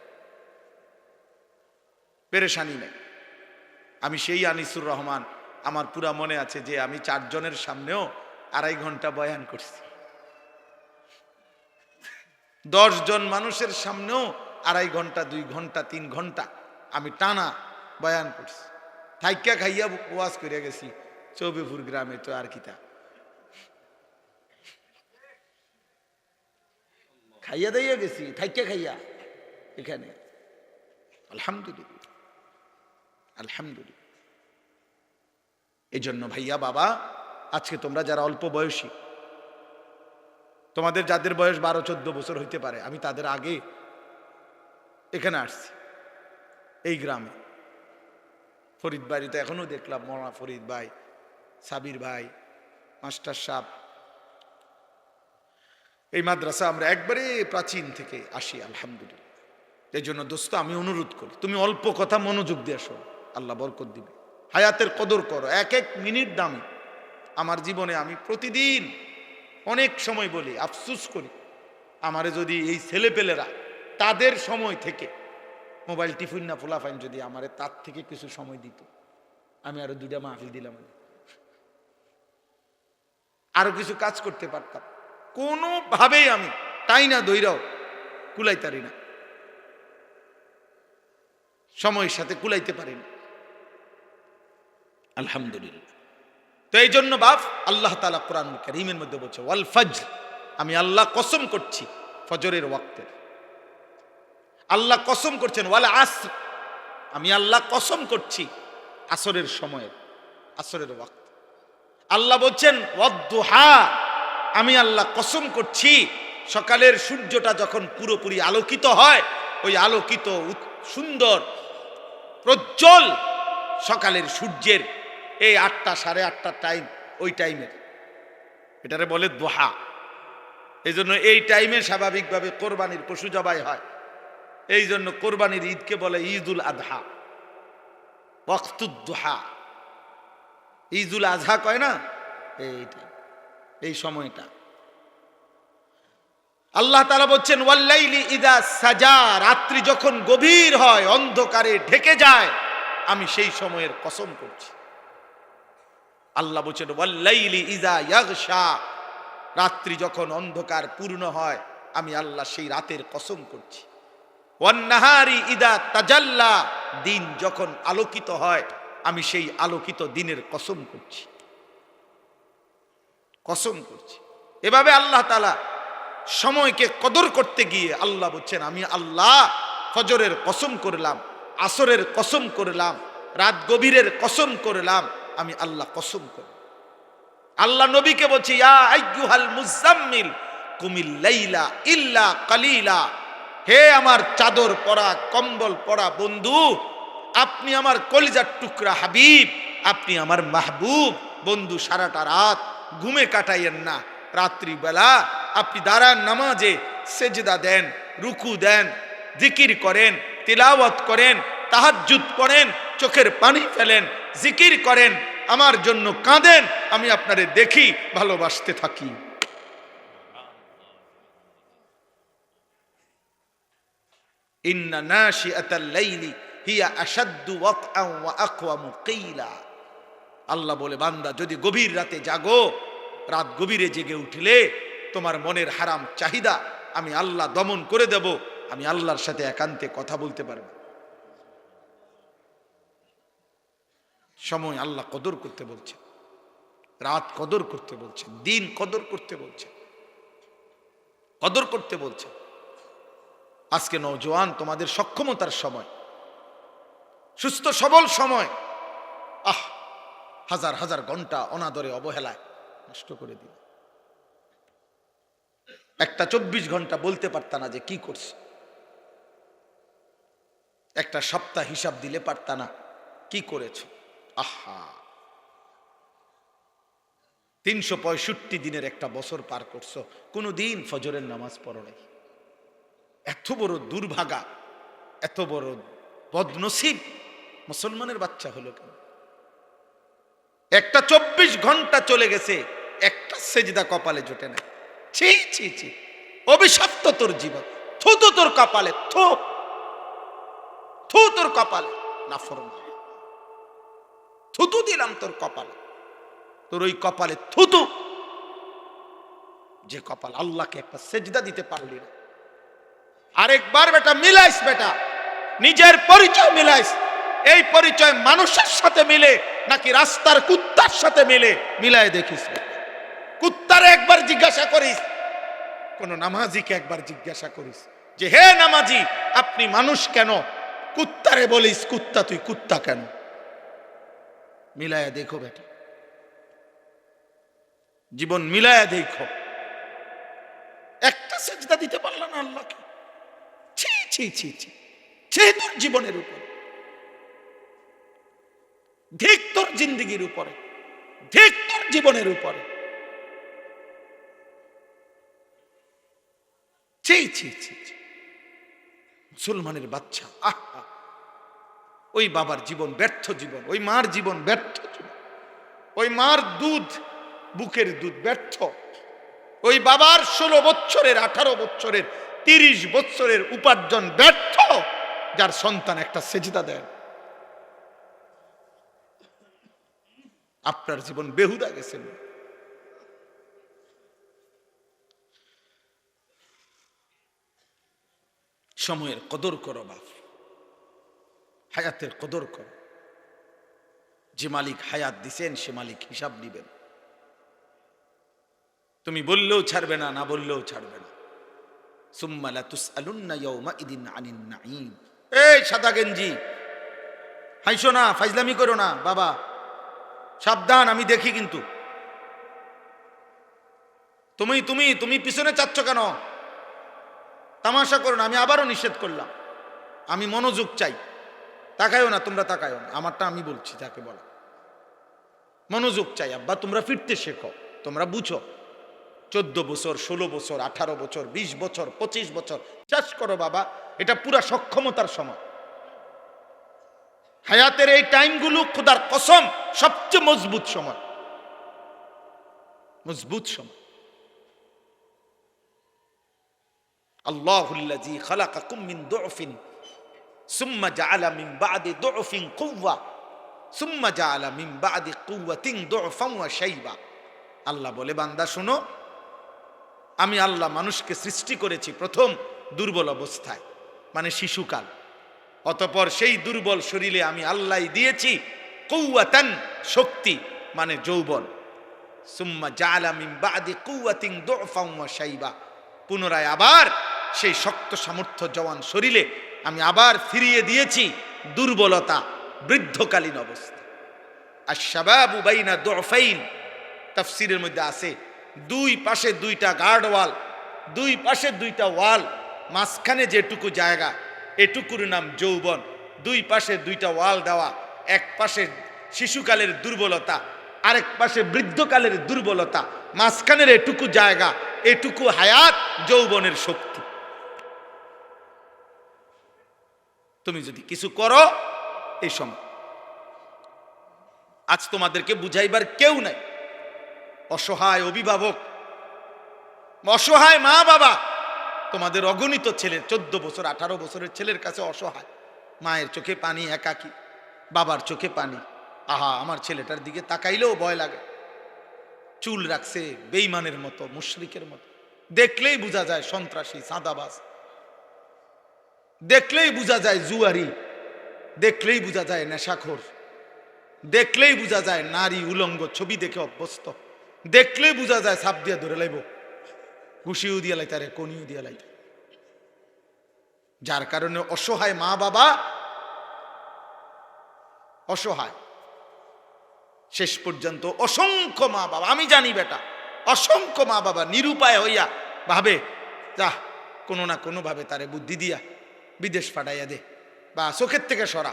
পেরেশানি নেই। আমি সেই আনিসুর রহমান, আমার পুরা মনে আছে যে আমি 4 জনের সামনেও 2.5 ঘন্টা বয়ান করছি, 10 জন মানুষের সামনেও 2.5 ঘন্টা, 2 ঘন্টা, 3 ঘন্টা আমি টানা বয়ান করছি। থাইকা খাইয়া ওয়াজ করে গেছি চৌবেপুর গ্রামে, তো আর কিতা খাইয়া দাইয়া গেছি, থাইকা খাইয়া এখানে। আলহামদুলিল্লাহ, আলহামদুলিল্লাহ। এই জন্য ভাইয়া বাবা, আজকে তোমরা যারা অল্প বয়সী, তোমাদের যাদের বয়স 12-14 বছর হইতে পারে, আমি তাদের আগে এখানে আসছি এই গ্রামে। ফরিদ ভাই তো এখনো দেখলাম, মৌলানা ফরিদ ভাই, সাবির ভাই, মাস্টার সাহেব। এই মাদ্রাসা আমরা একবারে প্রাচীন থেকে আসি, আলহামদুলিল্লাহ। এই জন্য দোস্ত আমি অনুরোধ করি, তুমি অল্প কথা মনোযোগ দিয়ে শোনো, আল্লাহ বরকত দিবে। হায়াতের কদর করো, 1-1 মিনিট দামি। আমার জীবনে আমি প্রতিদিন অনেক সময় বলি, আফসোস করি, আমারে যদি এই ছেলেপেলেরা তাদের সময় থেকে মোবাইল টিফিন না ফোলাফাইন যদি আমারে তার থেকে কিছু সময় দিত, আমি আরো 2টা মাহফিল দিলাম, আরো কিছু কাজ করতে পারতাম। কোনোভাবেই আমি তাই না দইরাও কুলাইতারি না, সময়ের সাথে কুলাইতে পারি না, আলহামদুলিল্লাহ। তো এই জন্য বাপ, আল্লাহ তাআলা কোরআন কারীমের মধ্যে বলছে ওয়াল ফজর, আমি আল্লাহ কসম করছি ফজরের ওয়াক্তের। আল্লাহ কসম করছেন ওয়াল আসর, আমি আল্লাহ কসম করছি আসরের সময়ের, আসরের ওয়াক্ত। আল্লাহ বলছেন ওয়াদ-দুহা, আমি আল্লাহ কসম করছি সকালের সূর্যটা যখন পুরোপুরি আলোকিত হয়, ওই আলোকিত সুন্দর প্রজ্জ্বল সকালের সূর্যের এই 8টা 8:30 টাইম, ওই টাইমের এটারে বলে দোহা। এই জন্য এই টাইমে স্বাভাবিকভাবে কোরবানির পশু জবাই হয়। এই জন্য কোরবানির ঈদকে বলে ঈদুল আযহা, ওয়াক্তুদ দুহা। ঈদুল আযহা কয় না, এইটা এই সময়টা। আল্লাহ তাআলা বলছেন ওয়াল্লাইলি ইযা সাজা, রাত্রি যখন গভীর হয়, অন্ধকারে ঢেকে যায়, আমি সেই সময়ের কসম করছি। আল্লাহ বলছেন ওয়াল্লাইলি ইযা ইয়াগশা, রাত্রি যখন অন্ধকার পূর্ণ হয়, আমি আল্লাহ সেই রাতের কসম করছি। ওয়ান নাহারি ইযা তাজাল্লা, দিন যখন আলোকিত হয়, আমি সেই আলোকিত দিনের কসম করছি, কসম করছি। এভাবে আল্লাহ তাআলা সময়কে কদর করতে গিয়ে আল্লাহ বলছেন আমি আল্লাহ ফজরের কসম করলাম, আসরের কসম করলাম, রাত গভীরের কসম করলাম, আমি আল্লাহ কসম করি। আল্লাহ নবীকে বলছে ইয়া আইয়ুহাল মুজাম্মিল কুমিল লাইলা ইল্লা কালিলা, হে আমার চাদর পরা কম্বল পরা বন্ধু, আপনি আমার কলিজার টুকরা হাবিব, আপনি আমার মাহবুব বন্ধু, সারাটা রাত ঘুমে কাটাইয়েন না। রাত্রিবেলা আপনি দাঁড়ান, নামাজে সেজদা দেন, রুকু দেন, জিকির করেন, তিলাওয়াত করেন, তাহাজ্জুদ পড়েন, চোখের পানি ফেলেন, জিকির করেন, আমার জন্য কাঁদেন, আমি আপনারে দেখি, ভালোবাসতে থাকি। ইন্না নাশিআতাল লাইলি হিয়া আশাদ্দু ওয়াকআন ওয়া আকওয়ামু কিলা। আল্লাহ বলে বান্দা যদি গভীর রাতে জাগো, রাত গভীরে জেগে উঠলে তোমার মনের হারাম চাহিদা আমি আল্লাহ দমন করে দেব, আমি আল্লাহর সাথে একান্তে কথা বলতে পারব। সময় আল্লাহ কদর করতে বলছে, রাত কদর করতে বলছে, দিন কদর করতে বলছে, কদর করতে বলছে। আজকে নওজোয়ান তোমাদের সক্ষমতার সময়, সুস্থ সবল সময় হাজার হাজার ঘন্টা অনাদরে অবহেলায় নষ্ট করে দিল। একটা 24 ঘন্টা বলতে পারতা না যে কি করছে, একটা সপ্তাহ হিসাব দিলে পারতা না কি করেছ। 365 দিনের একটা বছর পার করছো, কোনো দিন ফজরের নামাজ পড়ো নাই। এত বড় দুর্ভাগা, এত বড় বদনসিব মুসলমানের বাচ্চা হলো কেন? একটা 24 ঘন্টা চলে গেছে, একটা সেজদা কপালে জোটে না। ছি ছি ছি, অভিশপ্ত তোর জীবন, থু তো তোর কপালে, থু থু তোর কপালে, নাফরমান, থুতু দিলাম তোর কপালে, তোর ওই কপালে থুতু, যে কপাল আল্লাহকে একটা সেজদা দিতে পারলি না। আরেকবার বেটা মিলাইস, বেটা নিজের পরিচয় মিলাইস। এই পরিচয় মানুষের সাথে মিলে নাকি রাস্তার কুত্তার সাথে মিলে, মিলায় দেখিস। কুত্তারে একবার জিজ্ঞাসা করিস, কোন নামাজিকে একবার জিজ্ঞাসা করিস যে হে নামাজি আপনি মানুষ কেন? কুত্তারে বলিস কুত্তা তুই কুত্তা কেন? মিলায়া দেখো বেটা, জীবন মিলায়া দেখো। একটা সেজদা দিতে পারল না আল্লাহকে। ছি ছি ছি ছি, ছি তোর জীবনের উপরে, ধিক তোর জিন্দেগির উপরে, ধিক তোর জীবনের উপরে। ছি ছি ছি ছি, মুসলমানের বাচ্চা। ওই বাবার জীবন ব্যর্থ জীবন, ওই মার জীবন ব্যর্থ জীবন, ওই মার দুধ, বুকের দুধ ব্যর্থ, ওই বাবার 16 বছরের 18 বছরের 30 বছরের উপার্জন ব্যর্থ, যার সন্তান একটা সেজদা দেন। আপনার জীবন বেহুদা গেছেন। সময়ের কদর করো বাপ, হায়াতের কদর করো। যে মালিক হায়াত দিছেন সে মালিক হিসাব নিবেন। তুমি বললেও ছাড়বে না, না বললেও ছাড়বে না। সুম্মা লা তুসআলুন্না ইয়াওমাইদিন আনিন নাঈম। এই সাদা গেঞ্জি, হাইসো না, ফাইজলামি করো না বাবা, সাবধান, আমি দেখি কিন্তু। তুমি তুমি তুমি পিছনে চাচ্ছ কেন? তামাশা করো না, আমি আবারও নিষেধ করলাম। আমি মনোযোগ চাই। তাকায়ও না, তোমরা তাকায়ও না, আমারটা আমি বলছি, তাকে বলা মনোযোগ চাই। আব্বা তোমরা ফিরতে শেখো, তোমরা বুঝো। 14 বছর, 16 বছর, 18 বছর, 20 বছর, 25 বছর, শেষ করো বাবা। এটা পুরা সক্ষমতার সময়। হায়াতের এই টাইমগুলো খোদার কসম সবচেয়ে মজবুত সময়, মজবুত সময়। আল্লাহুল্লাযী খালাকাকুম মিন দুফিন সুম্মা জাআলা মিন বা'দি দুফিন কুওয়া সুম্মা জাআলা মিন বা'দি কুওয়াতিন দুফান ওয়া শাইবা। আল্লাহ বলে, বান্দা শোনো, আমি আল্লাহ মানুষকে সৃষ্টি করেছি প্রথম দুর্বল অবস্থায়, মানে শিশুকাল। অতঃপর সেই দুর্বল শরীরে আমি আল্লাহ দিয়েছি কুওয়াতান, শক্তি মানে যৌবন। সুম্মা জাআলা মিন বা'দি কুওয়াতিন দুফান ওয়া শাইবা, পুনরায় আবার সেই শক্ত সামর্থ্য জওয়ান শরীরে আমি আবার ফিরিয়ে দিয়েছি দুর্বলতা, বৃদ্ধকালীন অবস্থা। আশ-শাবাবু বাইনা দুফাইন, তাফসীরের মধ্যে আছে দুই পাশে দুইটা গার্ড ওয়াল, দুই পাশে দুইটা ওয়াল, মাঝখানে যেটুকু জায়গা এটুকুর নাম যৌবন। দুই পাশে দুইটা ওয়াল দেওয়া, এক পাশে শিশুকালের দুর্বলতা, আরেক পাশে বৃদ্ধকালের দুর্বলতা, মাঝখানের এটুকু জায়গা, এটুকু হায়াত, যৌবনের শক্তি। তুমি যদি কিছু করো এই সময়, আজ তোমাদেরকে বুঝাইবার কেউ নাই। অসহায় অভিভাবক, অসহায় মা বাবা, তোমাদের অগণিত ছেলে, 14 বছর 18 বছরের ছেলের কাছে অসহায়, মায়ের চোখে পানি, একাকী, বাবার চোখে পানি। আহা, আমার ছেলেটার দিকে তাকাইলেও ভয় লাগে। চুল রাখছে বেঈমানের মতো, মুশরিকের মতো, দেখলেই বোঝা যায় সন্ত্রাসী, চাঁদাবাজ, দেখলেই বোঝা যায় জুয়ারি, দেখলেই বোঝা যায় নেশাখোর, দেখলেই বোঝা যায় নারী উলঙ্গ, ছবি দেখে অভ্যস্ত, দেখলেই বোঝা যায় সাপ দিয়া ধরে লাইব, ঘুষিও দিয়া লাইতারে, কনিও দিয়া লাইতে। যার কারণে অসহায় মা বাবা অসহায়। শেষ পর্যন্ত অসংখ্য মা বাবা, আমি জানি বেটা, অসংখ্য মা বাবা নিরুপায় হইয়া ভাবে যা কোনো না কোনো ভাবে তারে বুদ্ধি দিয়া বিদেশ পাঠাইয়া দে, বা চোখের থেকে সরা,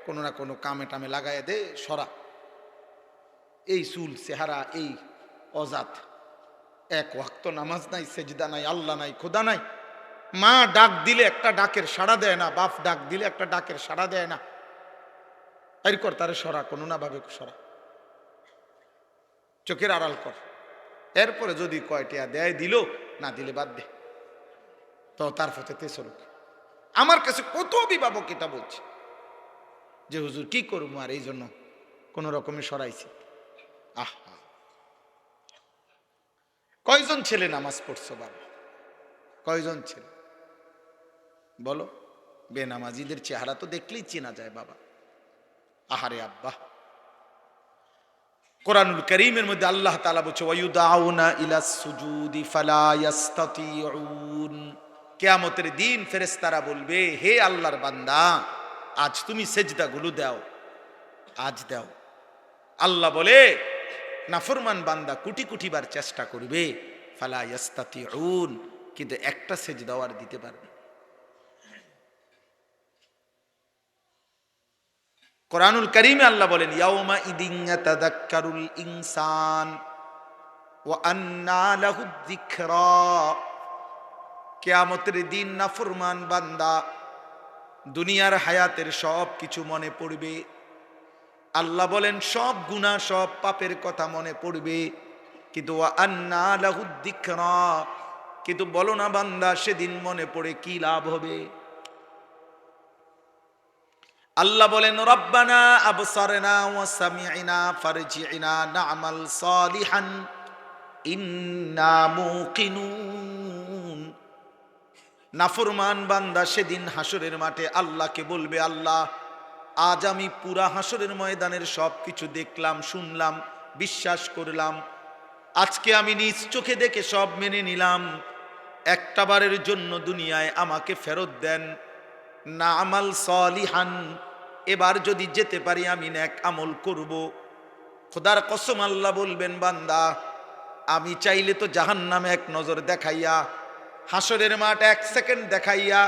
কোনো না কোনো কামে টামে লাগাইয়া দে, সরা। এই চুল চেহারা, এই অজাত, এক ওয়াক্ত নামাজ নাই, সেজদা নাই, আল্লাহ নাই, খোদা নাই। মা ডাক দিলে একটা ডাকের সাড়া দেয় না, বাপ ডাক দিলে একটা ডাকের সাড়া দেয় না। এরপর তারে সরা, কোনো না ভাবে সরা, চোখের আড়াল কর। এরপরে যদি কয়টিয়া দেয় দিল, না দিলে বাদ দে, তো তার ফতেতে চলুক। আমার কাছে কত অভিভাবক এটা বলছে যে হুজুর কি করবো, আর এই জন্য কোন রকমে সরাইছি। আহা, কয়জন ছেলে নামাজ পড়ছো বাবা? কয়জন ছেলে বলো? বেনামাজিদের চেহারা তো দেখলেই চেনা যায় বাবা। আহারে আব্বা, কোরআনুল কারীমের মধ্যে আল্লাহ তাআলা বলছে ওয়ায়ুদাউনা ইলাস সুজুদি ফালা ইস্তাতিউন। কিয়ামতের দিন ফেরেশতারা বলবে, হে আল্লাহর বান্দা, আজ তুমি সেজদাগুলো দাও, আজ দাও। আল্লাহ বলে নাফরমান বান্দা কোটি কোটি বার চেষ্টা করবে, ফালা ইস্তাতিউন, কিন্তু একটা সেজদাও আর দিতে পারবে। কোরআনুল কারীমে আল্লাহ বলেন ইয়াউমা ইদিন ইয়াতাযাক্কারুল ইনসান ওয়া আন্না লাহু যিকরা। কিয়ামতের দিন নাফরমান বান্দা দুনিয়ার হায়াতের সব কিছু মনে পড়বে। আল্লাহ বলেন সব গুনাহ, সব পাপের কথা মনে পড়বে, কিন্তু ওয়া আন্না লাহু যিকরা, কিন্তু বলো না বান্দা সেদিন মনে পড়ে কি লাভ হবে? আল্লাহ বলেন রব্বানা আবসারনা ওয়া সামি'না ফারজি'না না'মাল সালিহান ইন্না মুকিনুন। নাফরমান বান্দা সেদিন হাসরের মাঠে আল্লাহকে বলবে, আল্লাহ আজ আমি পুরা হাসরের ময়দানের সব কিছু দেখলাম, শুনলাম, বিশ্বাস করলাম, আজকে আমি নিজ চোখে দেখে সব মেনে নিলাম, একটা বারের জন্য দুনিয়ায় আমাকে ফেরত দেন, না আমাল সালিহান, এবার যদি যেতে পারি আমি নেক আমল করব। খোদার কসম আল্লাহ বলবেন, বান্দা আমি চাইলে তো জাহান্নামে এক নজর দেখাইয়া, হাসরের মাঠ এক সেকেন্ড দেখাইয়া,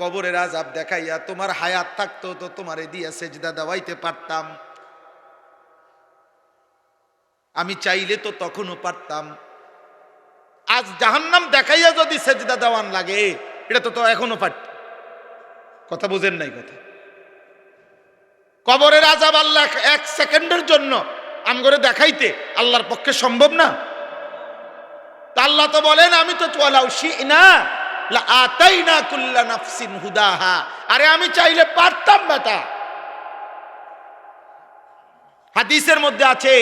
কবরের আযাব দেখাইয়া, তোমার হায়াত থাকতো তো তোমারে দিয়া সেজদা দেওয়াইতে পারতাম, আমি চাইলে তো তখনও পারতাম। আজ জাহান্নাম দেখাইয়া যদি সেজদা দেওয়ান লাগে, এটা তো এখনো পারত। কথা বুঝেন নাই কথা? কবরের আযাব আল্লাহ এক সেকেন্ডের জন্য আমগরে দেখাইতে আল্লাহর পক্ষে সম্ভব না। আল্লাহ তো বলেন আমি তো ওয়ালাউ শি'না লা আতাইনা কুল্লা নাফসিন হুদাহা, আরে আমি চাইলে পারতাম বেটা। হাদিসের মধ্যে আছে,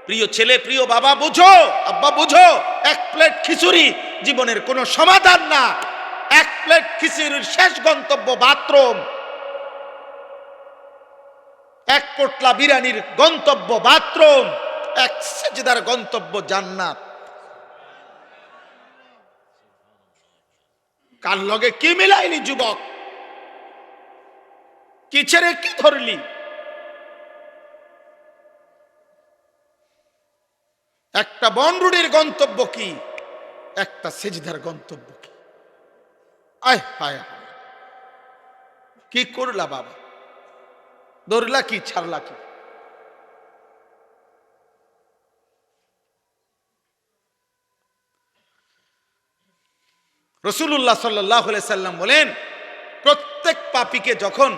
প্রিয় ছেলে, প্রিয় বাবা বুঝো, আব্বা বুঝো, এক প্লেট খিচুড়ি জীবনের কোনো সমাধান না। এক প্লেট খিচুড়ির শেষ গন্তব্য বাথরুম, এক পোটলা বিরিয়ানির গন্তব্য বাথরুম, এক সেজদার গন্তব্য জান্নাত। কার লগে কি মিলাইলি যুবক? কি ছেড়ে কি ধরলি? একটা বনরুডির গন্তব্য কি, একটা সেজদার গন্তব্য কি? আয় হায় হায়, কি করলা বাবা? ধরলা কি, ছাড়লা কি? রাসূলুল্লাহ সাল্লাল্লাহু আলাইহি সাল্লাম বলেন, প্রত্যেক পাপীকে যখন,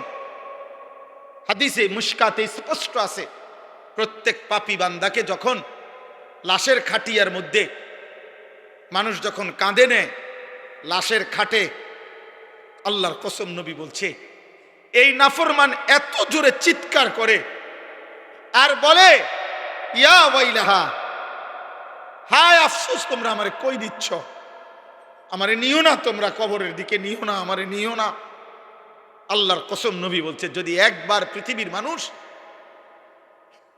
হাদিসে মুশকাতে স্পষ্ট আছে, প্রত্যেক পাপী বান্দাকে যখন লাশের খাটিয়ার মধ্যে মানুষ যখন কাঁদে নেয়, লাশের খাটে, আল্লাহর কসম নবী বলছে এই নাফরমান এত জোরে চিৎকার করে আর বলে, ইয়া ওয়াইলাহা, হায় আফসোস, তোমরা আমারে কই দিচ্ছ, আমারে নিও না, তোমরা কবরের দিকে নিও না, আমারে নিও না। আল্লাহর কসম নবী বলছে, যদি একবার পৃথিবীর মানুষ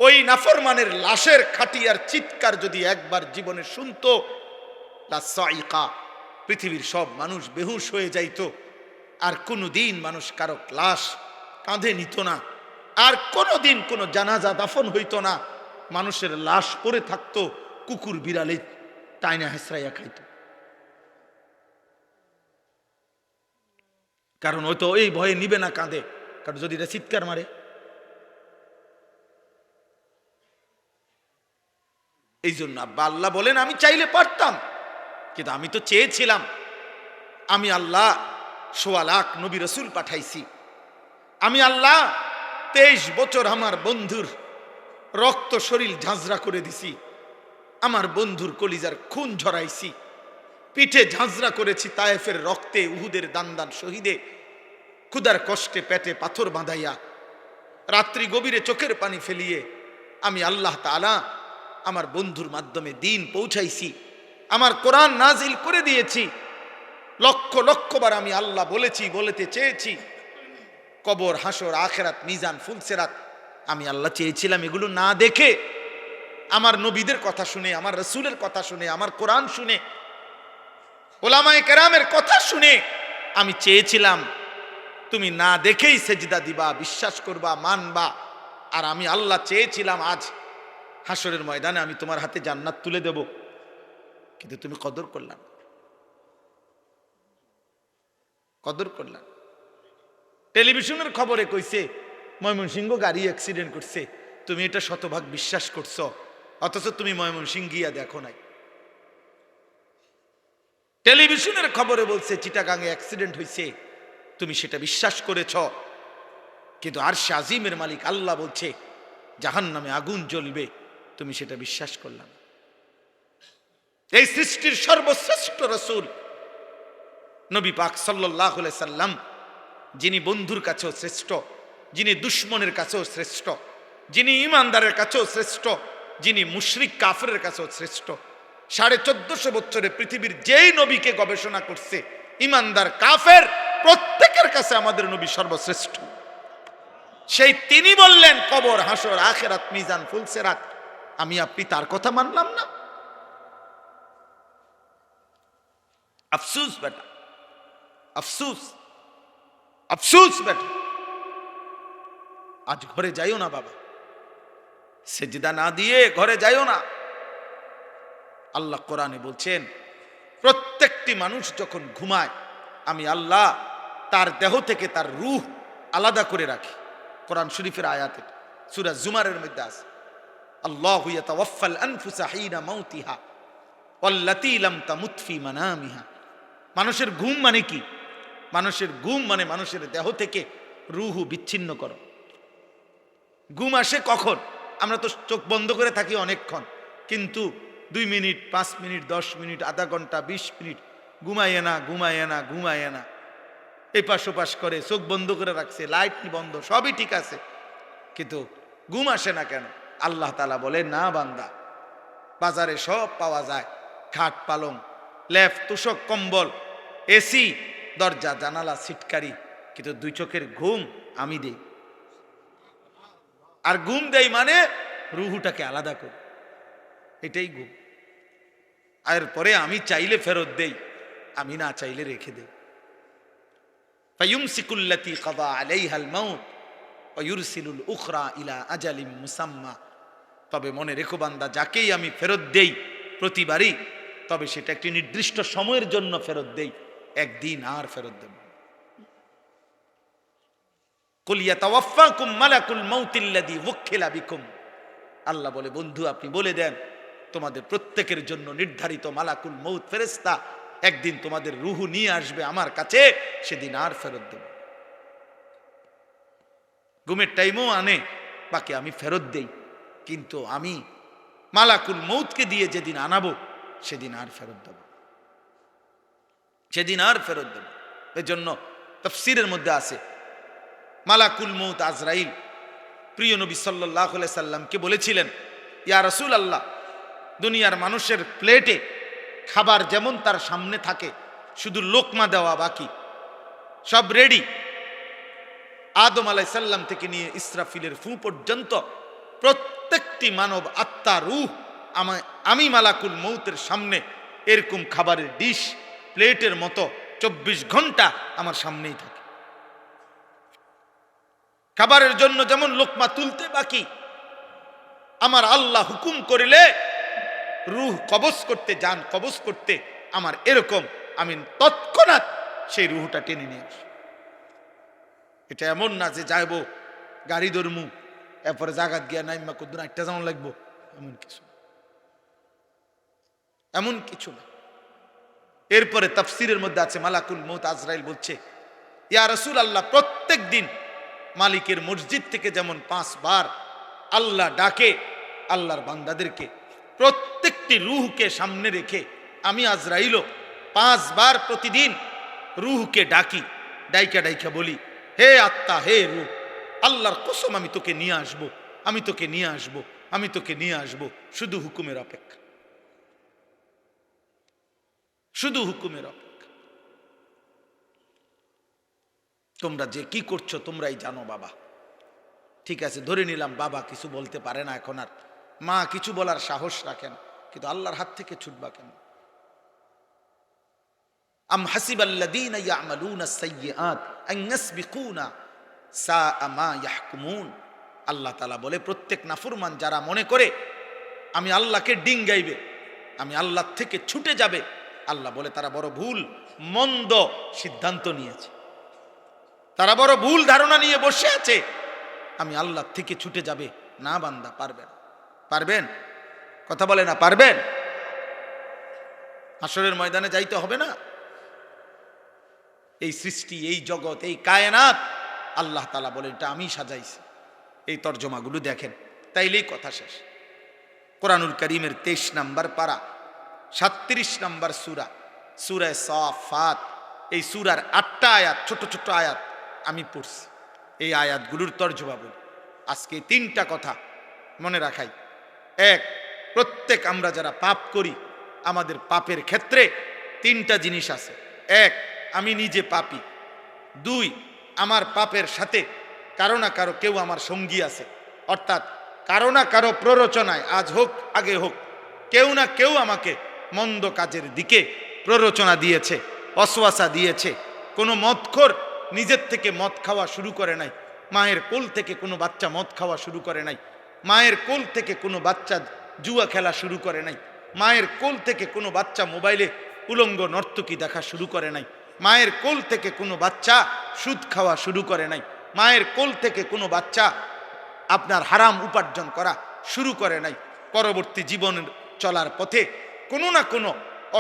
ওই নাফরমানের লাশের খাটিয়ার চিৎকার যদি একবার জীবনে শুনতো, লা সাইকা, পৃথিবীর সব মানুষ বেহুশ হয়ে যাইতো, আর কোনোদিন মানুষ কারো লাশ কাঁধে নিত না, আর কোনোদিন কোনো জানাজা দাফন হইতো না, মানুষের লাশ পড়ে থাকতো, কুকুর বিড়ালে টাইনা হেসরাইয়া খাইতো। কারণ ওই তো এই ভয়ে নিবে না, কাঁদে, কারণ যদি এটা চিৎকার মারে। এই জন্য আব্বা আল্লাহ বলেন আমি চাইলে পারতাম, কিন্তু আমি তো চেয়েছিলাম। আমি আল্লাহ ১৬ লাখ নবী রসুল পাঠাইছি। আমি আল্লাহ ২৩ বছর আমার বন্ধুর রক্ত শরীর ঝাঁঝরা করে দিছি, আমার বন্ধুর কলিজার খুন ঝরাইছি, পিঠে ঝাঁঝরা করেছি তায়েফের রক্তে, উহুদের দান দান শহীদে, ক্ষুধার কষ্টে পেটে পাথর বাঁধাইয়া, রাত্রি গভীরে চোখের পানি ফেলিয়ে আমি আল্লাহ তাআলা আমার বন্ধুর মাধ্যমে দিন পৌঁছাইছি, আমার কোরআন নাজিল করে দিয়েছি। লক্ষ লক্ষবার আমি আল্লাহ বলেছি, বলতে চেয়েছি। কবর, হাসর, আখেরাত, মিজান, ফুলসেরাত আমি আল্লাহ চেয়েছিলাম। এগুলো না দেখে, আমার নবীদের কথা শুনে, আমার রসুলের কথা শুনে, আমার কোরআন শুনে, ওলামায়ে কেরামের কথা শুনে আমি চেয়েছিলাম তুমি না দেখেই সেজদা দিবা, বিশ্বাস করবা, মানবা। আর আমি আল্লাহ চেয়েছিলাম আজ হাসরের ময়দানে আমি তোমার হাতে জান্নাত তুলে দেব, কিন্তু তুমি কদর করলাম, কদর করলাম। টেলিভিশনের খবরে কইছে ময়মনসিংহ গাড়ি অ্যাক্সিডেন্ট করছে, তুমি এটা শতভাগ বিশ্বাস করছো, অথচ তুমি ময়মনসিংহ গিয়া দেখো নাই। টেলিভিশনের খবরে বলছে চিটাগাঙে অ্যাক্সিডেন্ট হয়েছে, তুমি সেটা বিশ্বাস করেছ, কিন্তু আরশে আজিমের মালিক আল্লাহ বলছে জাহান্নামে আগুন জ্বলবে, তুমি সেটা বিশ্বাস করলাম। এই সৃষ্টির সর্বশ্রেষ্ঠ রাসূল নবী পাক সাল্লাল্লাহু আলাইহি সাল্লাম, যিনি বন্ধুর কাছেও শ্রেষ্ঠ, যিনি দুশ্মনের কাছেও শ্রেষ্ঠ, যিনি ইমানদারের কাছেও শ্রেষ্ঠ, যিনি মুশরিক কাফেরের কাছেও শ্রেষ্ঠ, 1450 বছরে পৃথিবীর যেই নবীকে গবেষণা করছে, ইমানদার কাফের প্রত্যেকের কাছে আমাদের নবী সর্বশ্রেষ্ঠ। সেই তিনি বললেন কবর, হাসর, আখেরাত, মিজান, ফুলসেরাত আমি আপনি তার কথা মানলাম না। আফসুস বেটা, আফসুস, আফসুস বেটা। আজ ঘরে যাইও না বাবা, সেজদা না দিয়ে ঘরে যাইও না। আল্লাহ কোরআনে বলছেন প্রত্যেকটি মানুষ যখন ঘুমায় আমি আল্লাহ তার দেহ থেকে তার রূহ আলাদা করে রাখি। কোরআন শরীফের আয়াতে সূরা জুমারের মধ্যে আছে, আল্লাহু ইয়াতাওয়াফাল আনফুসা হিনা মাউতিহা ওয়াল্লাতী লাম তামুত ফি মানামিহা। মানুষের ঘুম মানে কি? মানুষের ঘুম মানে মানুষের দেহ থেকে রূহ বিচ্ছিন্ন করো। ঘুম আসে কখন? আমরা তো চোখ বন্ধ করে থাকি অনেকক্ষণ, কিন্তু 2 মিনিট, 5 মিনিট, 10 মিনিট, আধা ঘন্টা, 20 মিনিট ঘুমাইয়ে না, ঘুমাইয়ে না, ঘুমাইয়ে না, এপাশ ওপাশ করে, চোখ বন্ধ করে রাখছে, লাইট বন্ধ, সবই ঠিক আছে, কিন্তু ঘুম আসে না কেন? আল্লাহ তাআলা বলে না বান্দা, বাজারে সব পাওয়া যায়, খাট পালং, লেপ, তোষক, কম্বল, এসি, দরজা জানালা, সিটকারি, কিন্তু 2 চোখের ঘুম আমি দেই। আর ঘুম দেই মানে রুহুটাকে আলাদা করি, এটাই ঘুম। এরপরে আমি চাইলে ফেরত দেই, আমি না চাইলে রেখে দেই। ফায়ুমসিকুল্লাতী কাযা আলাইহাল মাউত ওয়া ইউরসিলুল উখরা ইলা আজালিম মুসাম্মা। তবে মনে রেখো বান্দা, যাকেই আমি ফেরত দেই প্রতিবারই, তবে সেটা একটি নির্দিষ্ট সময়ের জন্য ফেরত দেই, একদিন আর ফেরত দেব। কুল ইয়াতাওয়াফাকুম মালাকুল মাউতিল্লাযী ওয়াক্কিলা বিকুম। আল্লাহ বলে বন্ধু আপনি বলে দেন তোমাদের প্রত্যেকের জন্য নির্ধারিত মালাকুল মউত ফেরেশতা একদিন তোমাদের রূহ নিয়ে আসবে আমার কাছে, সেদিন আর ফেরত দেব। ঘুমের টাইমও আনে, বাকি আমি ফেরত দেই, কিন্তু আমি মালাকুল মউতকে দিয়ে যেদিন আনাবো সেদিন আর ফেরত দেব, সেদিন আর ফেরত দেব। এজন্য তাফসীরের মধ্যে আছে মালাকুল মউত আজরাইল প্রিয় নবী সাল্লাল্লাহু আলাইহি সাল্লামকে বলেছিলেন, ইয়া রাসূলুল্লাহ, দুনিয়ার মানুষের প্লেটে খাবার যেমন তার সামনে থাকে, শুধু লোকমা দেওয়া বাকি, সব রেডি, আদম আলাইহিস সালাম থেকে নিয়ে ইসরাফিলের ফু পর্যন্ত প্রত্যেকটি মানব আত্মা রূহ আমি মালাকুল মউতের সামনে এরকম খাবারের ডিশ প্লেটের মতো 24 ঘন্টা আমার সামনেই থাকে। খাবারের জন্য যেমন লোকমা তুলতে বাকি, আমার আল্লাহ হুকুম করিলে রূহ কবজ করতে, জান কবজ করতে আমার এরকম, আমি তৎক্ষণাৎ সেই রূহটা টেনে নিয়ে আসি। এটা এমন না যে যাইব গাড়ি ধরমু এরপরে জাগাত গিয়া নাইমা কদ্দুর একটা যেমন লাগবো, এমন কিছু, এমন কিছু না। এরপরে তাফসিরের মধ্যে আছে মালাকুল মউত আজরাইল বলছে, ইয়া রাসূলুল্লাহ, প্রত্যেক দিন মালিকের মসজিদ থেকে যেমন 5 বার আল্লাহ ডাকে আল্লাহর বান্দাদেরকে, প্রত্যেকটি রূহকে সামনে রেখে আমি আজরাইলও 5 বার প্রতিদিন রূহকে ডাকি, ডাইকা ডাইকা বলি, হে আত্মা, হে রূহ, আল্লাহর কসম আমি তোকে নিয়ে আসবো, আমি তোকে নিয়ে আসবো, আমি তোকে নিয়ে আসবো, শুধু হুকুমের অপেক্ষা, শুধু হুকুমের অপেক্ষা। তোমরা যে কি করছো তোমরাই জানো বাবা। ঠিক আছে, ধরে নিলাম বাবা কিছু বলতে পারে না এখন, আর মা কিছু বলার সাহস রাখেন, কিন্তু আল্লাহর হাত থেকে ছুটবা কেন? আম হাসিবাল্লাযীনা ইয়ামালুনা আস-সাইয়্যাত আন ইয়াসবিকুনা সাআ মা ইয়াহকুমুন। আল্লাহ তাআলা বলে, প্রত্যেক নাফরমান যারা মনে করে আমি আল্লাহকে ডিঙ্গাইবে, আমি আল্লাহ থেকে ছুটে যাবে, আল্লাহ বলে তারা বড় ভুল মন্দ সিদ্ধান্ত নিয়েছে, তারা বড় ভুল ধারণা নিয়ে বসে আছে, আমি আল্লাহ থেকে ছুটে যাবে। না বান্দা, পারবেন? পারবেন? কথা বলে না, পারবেন? হাসরের ময়দানে যাইতে হবে না? এই সৃষ্টি, এই জগৎ, এই কায়নাত আল্লাহ তাআলা বলে এটা আমি সাজাইছি। এই তর্জমাগুলো দেখেন, তাইলেই কথা শেষ। কোরআনুল কারীমের 23 নম্বর পারা 37 নম্বর সূরা, সূরা সাফাত, এই সূরার 8টা আয়াত, ছোট ছোট আয়াত আমি পড়ছি। এই আয়াতগুলোর তর্জমা বলি। আজকে 3টা কথা মনে রাখাই। 1, প্রত্যেক আমরা যারা পাপ করি, আমাদের পাপের ক্ষেত্রে 3টা জিনিস আছে। 1, আমি নিজে পাপী। 2, আমার পাপের সাথে কারো না কারো কেউ আমার সঙ্গী আছে, অর্থাৎ কারো না কারো প্ররোচনায়, আজ হোক আগে হোক, কেউ না কেউ আমাকে মন্দ কাজের দিকে প্ররোচনা দিয়েছে, ওয়াসওয়াসা দিয়েছে। কোনো মদখোর নিজের থেকে মদ খাওয়া শুরু করে নাই, মায়ের কোল থেকে কোনো বাচ্চা মদ খাওয়া শুরু করে নাই, মায়ের কোল থেকে কোনো বাচ্চা জুয়া খেলা শুরু করে নাই, মায়ের কোল থেকে কোনো বাচ্চা মোবাইলে উলঙ্গ নর্তকী দেখা শুরু করে নাই, মায়ের কোল থেকে কোনো বাচ্চা সুদ খাওয়া শুরু করে নাই, মায়ের কোল থেকে কোনো বাচ্চা আপনার হারাম উপার্জন করা শুরু করে নাই। পরবর্তী জীবন চলার পথে কোনো না কোনো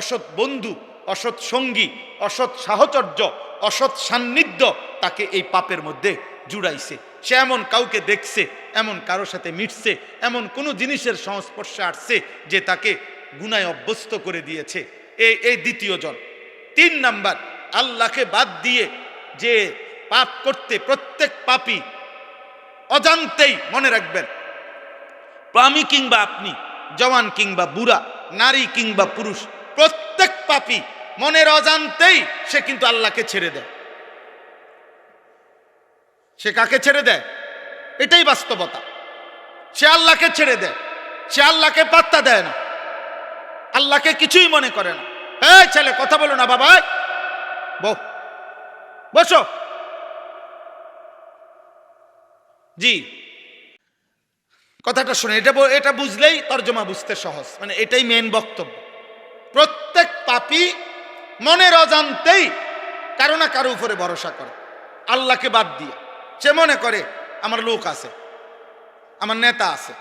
অসৎ বন্ধু, অসৎ সঙ্গী, অসৎ সাহচর্য, অসৎ সান্নিধ্য তাকে এই পাপের মধ্যে জুড়াইছে। সে এমন কাউকে দেখছে, এমন কারো সাথে মিটছে, এমন কোনো জিনিসের সংস্পর্শে আসছে যে তাকে গুনায় অভ্যস্ত করে দিয়েছে। এই দ্বিতীয় জন। 3 নাম্বার, আল্লাহকে বাদ দিয়ে যে পাপ করতে, প্রত্যেক পাপী অজান্তেই, মনে রাখবেন, আমি কিংবা আপনি, জওয়ান কিংবা বুড়া, নারী কিংবা পুরুষ, প্রত্যেক পাপী মনের অজান্তেই সে কিন্তু আল্লাহকে ছেড়ে দেয়। সে কাকে ছেড়ে দেয়? এটাই বাস্তবতা। সে আল্লাহকে ছেড়ে দেয়, সে আল্লাহকে পাত্তা দেয় না, আল্লাহকে কিছুই মনে করে না। এই ছেলে, কথা বলো না বাবা, বসো। জি, কথাটা শুনে, এটা বুঝলেই তর্জমা বুঝতে সহজ, মানে এটাই মেন বক্তব্য। প্রত্যেক পাপী মনের অজান্তেই কারো না কারো উপরে ভরসা করে, আল্লাহকে বাদ দিয়ে। সে মনে করে আমার লোক আছে, আমার নেতা আছে,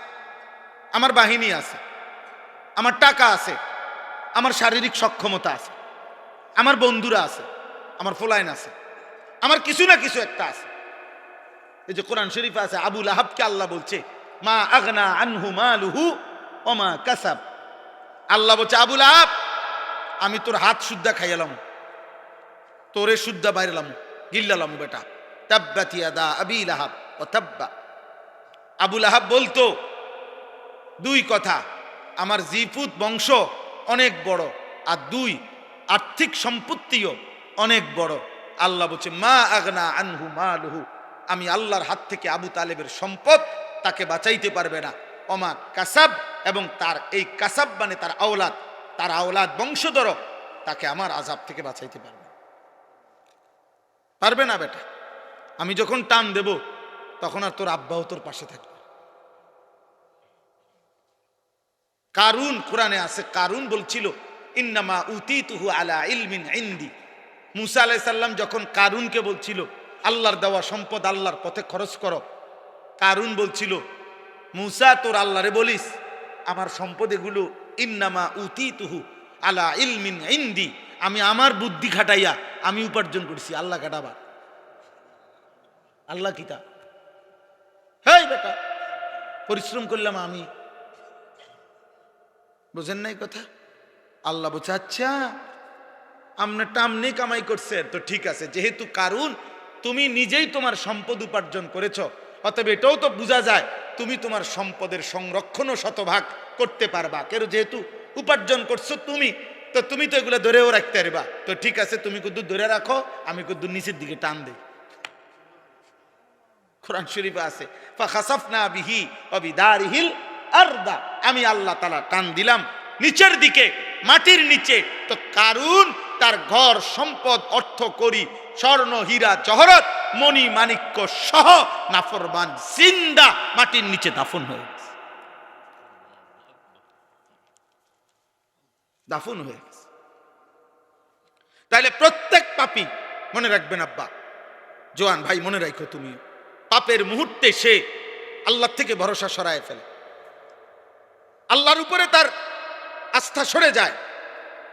আমার বাহিনী আছে, আমার টাকা আছে, আমার শারীরিক সক্ষমতা আছে, আমার বন্ধুরা আছে, আমার ফলাইন আছে, আমার কিছু না কিছু একটা আছে। এই যে কোরআন শরীফে আছে, আবু লাহাবকে আল্লাহ বলছে, মা আগনা আনহু মালুহু ওয়া মা কাসাব। আল্লাহ বলছে, আবু লাহাব, আমি তোর হাত সুদ্ধা খাইয়ালাম, তোরে সুদ্ধা বাইরালাম, গিল্লালাম বেটা। তাব্বাত ইয়াদা আবি লাহাব ওয়া তাব্বা। আবু লাহাব বলতো 2 কথা, আমার জিফুত বংশ অনেক বড়, আর 2, আর্থিক সম্পত্তিও অনেক বড়। আল্লাহ বলছে, মা আগনা আনহু মালুহু, আমি আল্লাহর হাত থেকে আবু তালেবের সম্পদ তাকে বাঁচাইতে পারবে না। ওমা কাসাব, এবং তার এই কাসাব মানে তার আওলাদ বংশধর, তাকে আমার আযাব থেকে বাঁচাইতে পারবে না বেটা। আমি যখন টান দেব তখন আর তোর আব্বাও তোর পাশে থাকবে। কারুন, কোরআনে আছে, কারুন বলছিল ইন্নামা উতিতুহু আলা ইলমিন ইনদি। মুসা আলাইহিস সালাম যখন কারুনকে বলছিল আল্লাহর দেওয়া সম্পদ আল্লাহর পথে খরচ করো, কারুন বলছিল মুসা তোর আল্লাহরে বলিস আমার সম্পদ এগুলো ইন্নামা উতিতুহু আলা ইলমিন ইনদি, আমি আমার বুদ্ধি খাটাইয়া আমি উপার্জন করছি, আল্লাহ কাটাবা। আল্লাহ কিতা হেই বেটা পরিশ্রম করলাম আমি, বুঝেন নাই কথা? আল্লাহ বলছে আচ্ছা আপনার টামনে কামাই করছেন তো ঠিক আছে, যেহেতু কারুন তুমি নিজেই তোমার সম্পদ উপার্জন করেছ, অতএব এটাও তো বোঝা যায় তুমি তোমার সম্পদের সংরক্ষণও শতভাগ করতে পারবা, কেন যেহেতু উপার্জন করছো তুমি, তো তুমি তো এগুলো ধরেও রাখতে পারবা, তো ঠিক আছে তুমি কুদ্দুর ধরে রাখো, আমি কুদ্দুর নিচের দিকে টান দেই। কোরআন শরীফে আছে ফাখাসাফনা বিহি ওয়া বিদারিহিল আরদা, আমি আল্লাহ তাআলা টান দিলাম নিচের দিকে, মাটির নিচে। তো কারুন তার ঘর সম্পদ অর্থ করি স্বর্ণ হীরা জহরত মণি মাণিক্য সহ নাফরমান জিন্দা মাটির নিচে দাফন হয়ে গেছে, দাফন হয়ে গেছে। তাহলে প্রত্যেক পাপী মনে রাখবেন আব্বা, জোয়ান ভাই মনে রাখো তুমি, পাপের মুহূর্তে সে আল্লাহ থেকে ভরসা সরায় ফেলে, আল্লাহর উপরে তার আস্থা সরে যায়,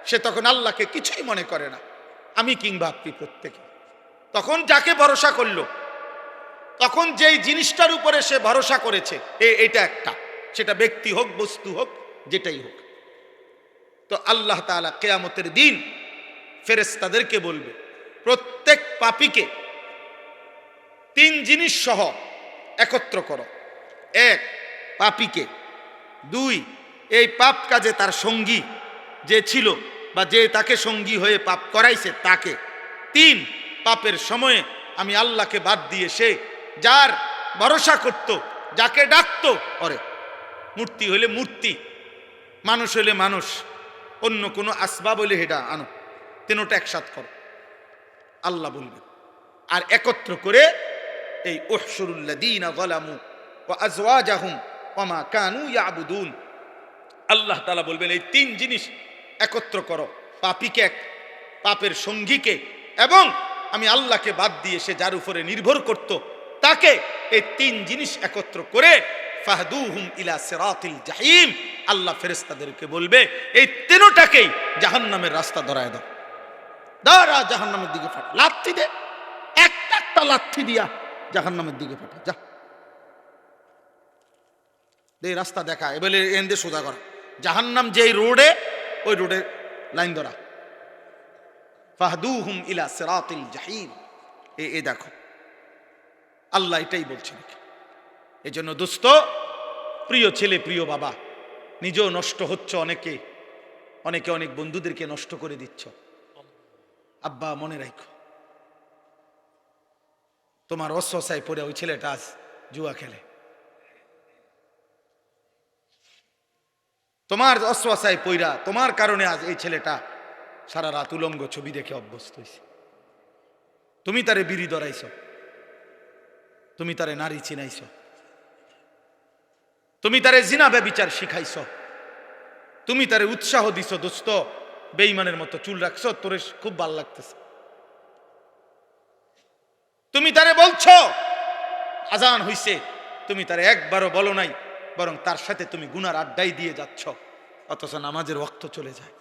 সে তখন আল্লাহকে কিছুই মনে করে না। আমি কিংবা আপনি প্রত্যেকে তখন যাকে ভরসা করলো, তখন যেই জিনিসটার উপরে সে ভরসা করেছে এটা একটা, সেটা ব্যক্তি হোক বস্তু হোক যেটাই হোক, তো আল্লাহ তাআলা কিয়ামতের দিন ফেরেশতাদেরকে বলবে প্রত্যেক পাপীকে তিন জিনিস সহ একত্র করো। এক, পাপীকে। দুই, এই পাপ কাজে তার সঙ্গী যে ছিল বা যে তাকে সঙ্গী হয়ে পাপ করাইছে তাকে। তিন, পাপের সময়ে আমি আল্লাহকে বাদ দিয়ে সে যার ভরসা করত, যাকে ডাকতো, ওরে মূর্তি হইলে মূর্তি, মানুষ হইলে মানুষ, অন্য কোনো আসবাব হইলে হেডা আনো, তিনোটা একসাথ করো আল্লাহ বলবেন। আর একত্র করে এই উহশুরুল্লাযীনা যালামু ওয়া আজওয়াজাহুম ওয়া মা কানু ইয়াবুদুন, আল্লাহ তাআলা বলবেন এই তিন জিনিস একত্র করো, পাপীকে এক, পাপের সঙ্গীকে, এবং আমি আল্লাহকে বাদ দিয়ে সে যার উপরে নির্ভর করত তাকে, এই তিন জিনিস একত্র করে ফাহদুহুম ইলা সিরাতিল জাহিম, আল্লাহ ফেরেশতাদেরকে বলবে এই তিনটাকেই জাহান্নামের রাস্তা ধরায় দাও, দাঁড়া জাহান্নামের দিকে ফাটা, লাথি দে, একটা লাথি দিয়া জাহান্নামের দিকে ফাটা, যা দে রাস্তা দেখা, এবারে এন্ডে সোজা করা, জাহান্নাম যেই রোডে ওই রোডে লাইন ধরা, ফাহদুহুম ইলা সিরাতিল জাহিম। এ দেখো আল্লাহ এটাই বলছেন। এই জন্য দোস্ত, প্রিয় ছেলে প্রিয় বাবা, নিজেও নষ্ট হচ্ছ, অনেকে অনেক বন্ধুদেরকে নষ্ট করে দিচ্ছ। আব্বা মনে রাখো, তোমার অস্বসায় পড়ে ওই ছেলেটা আজ জুয়া খেলে, তোমার অস্বসায় পইরা তোমার কারণে আজ এই ছেলেটা সারা রাত উলঙ্গ ছবি দেখে অভ্যস্ত হয়েছে। তুমি তারে বিড়ি ধরাইছ, তুমি তারে নারী চিনাইছ, তুমি তারে জিনা ব্যভিচার শিখাইছ, তুমি তারে উৎসাহ দিছ, দোস্ত বেঈমানের মতো চুল রাখছ, তোরে খুব ভাল লাগতেছে, তুমি তারে বলছো আজান হইছে, তুমি তারে একবারও বলো নাই, বরং তার সাথে তুমি গুনার আড্ডাই দিয়ে যাচ্ছ, অথচ নামাজের ওয়াক্ত চলে যায়।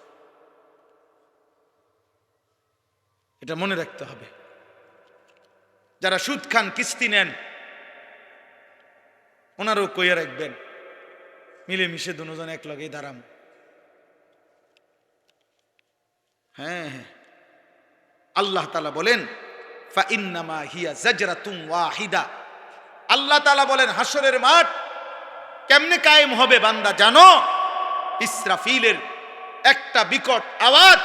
এটা মনে রাখতে হবে। যারা সুদ খান, কিস্তি নেন, ওনারও কইয়া রাখবেন মিলেমিশে দুজন এক লগে দাঁড়াম। হ্যাঁ, আল্লাহ তাআলা বলেন ফাইন্নামা হিয়া জাজরাতুন ওয়াহিদা, আল্লাহ তাআলা বলেন হাসরের মাঠ কেমনে কায়েম হবে বান্দা জানো? ইসরাফিলের একটা বিকট আওয়াজ,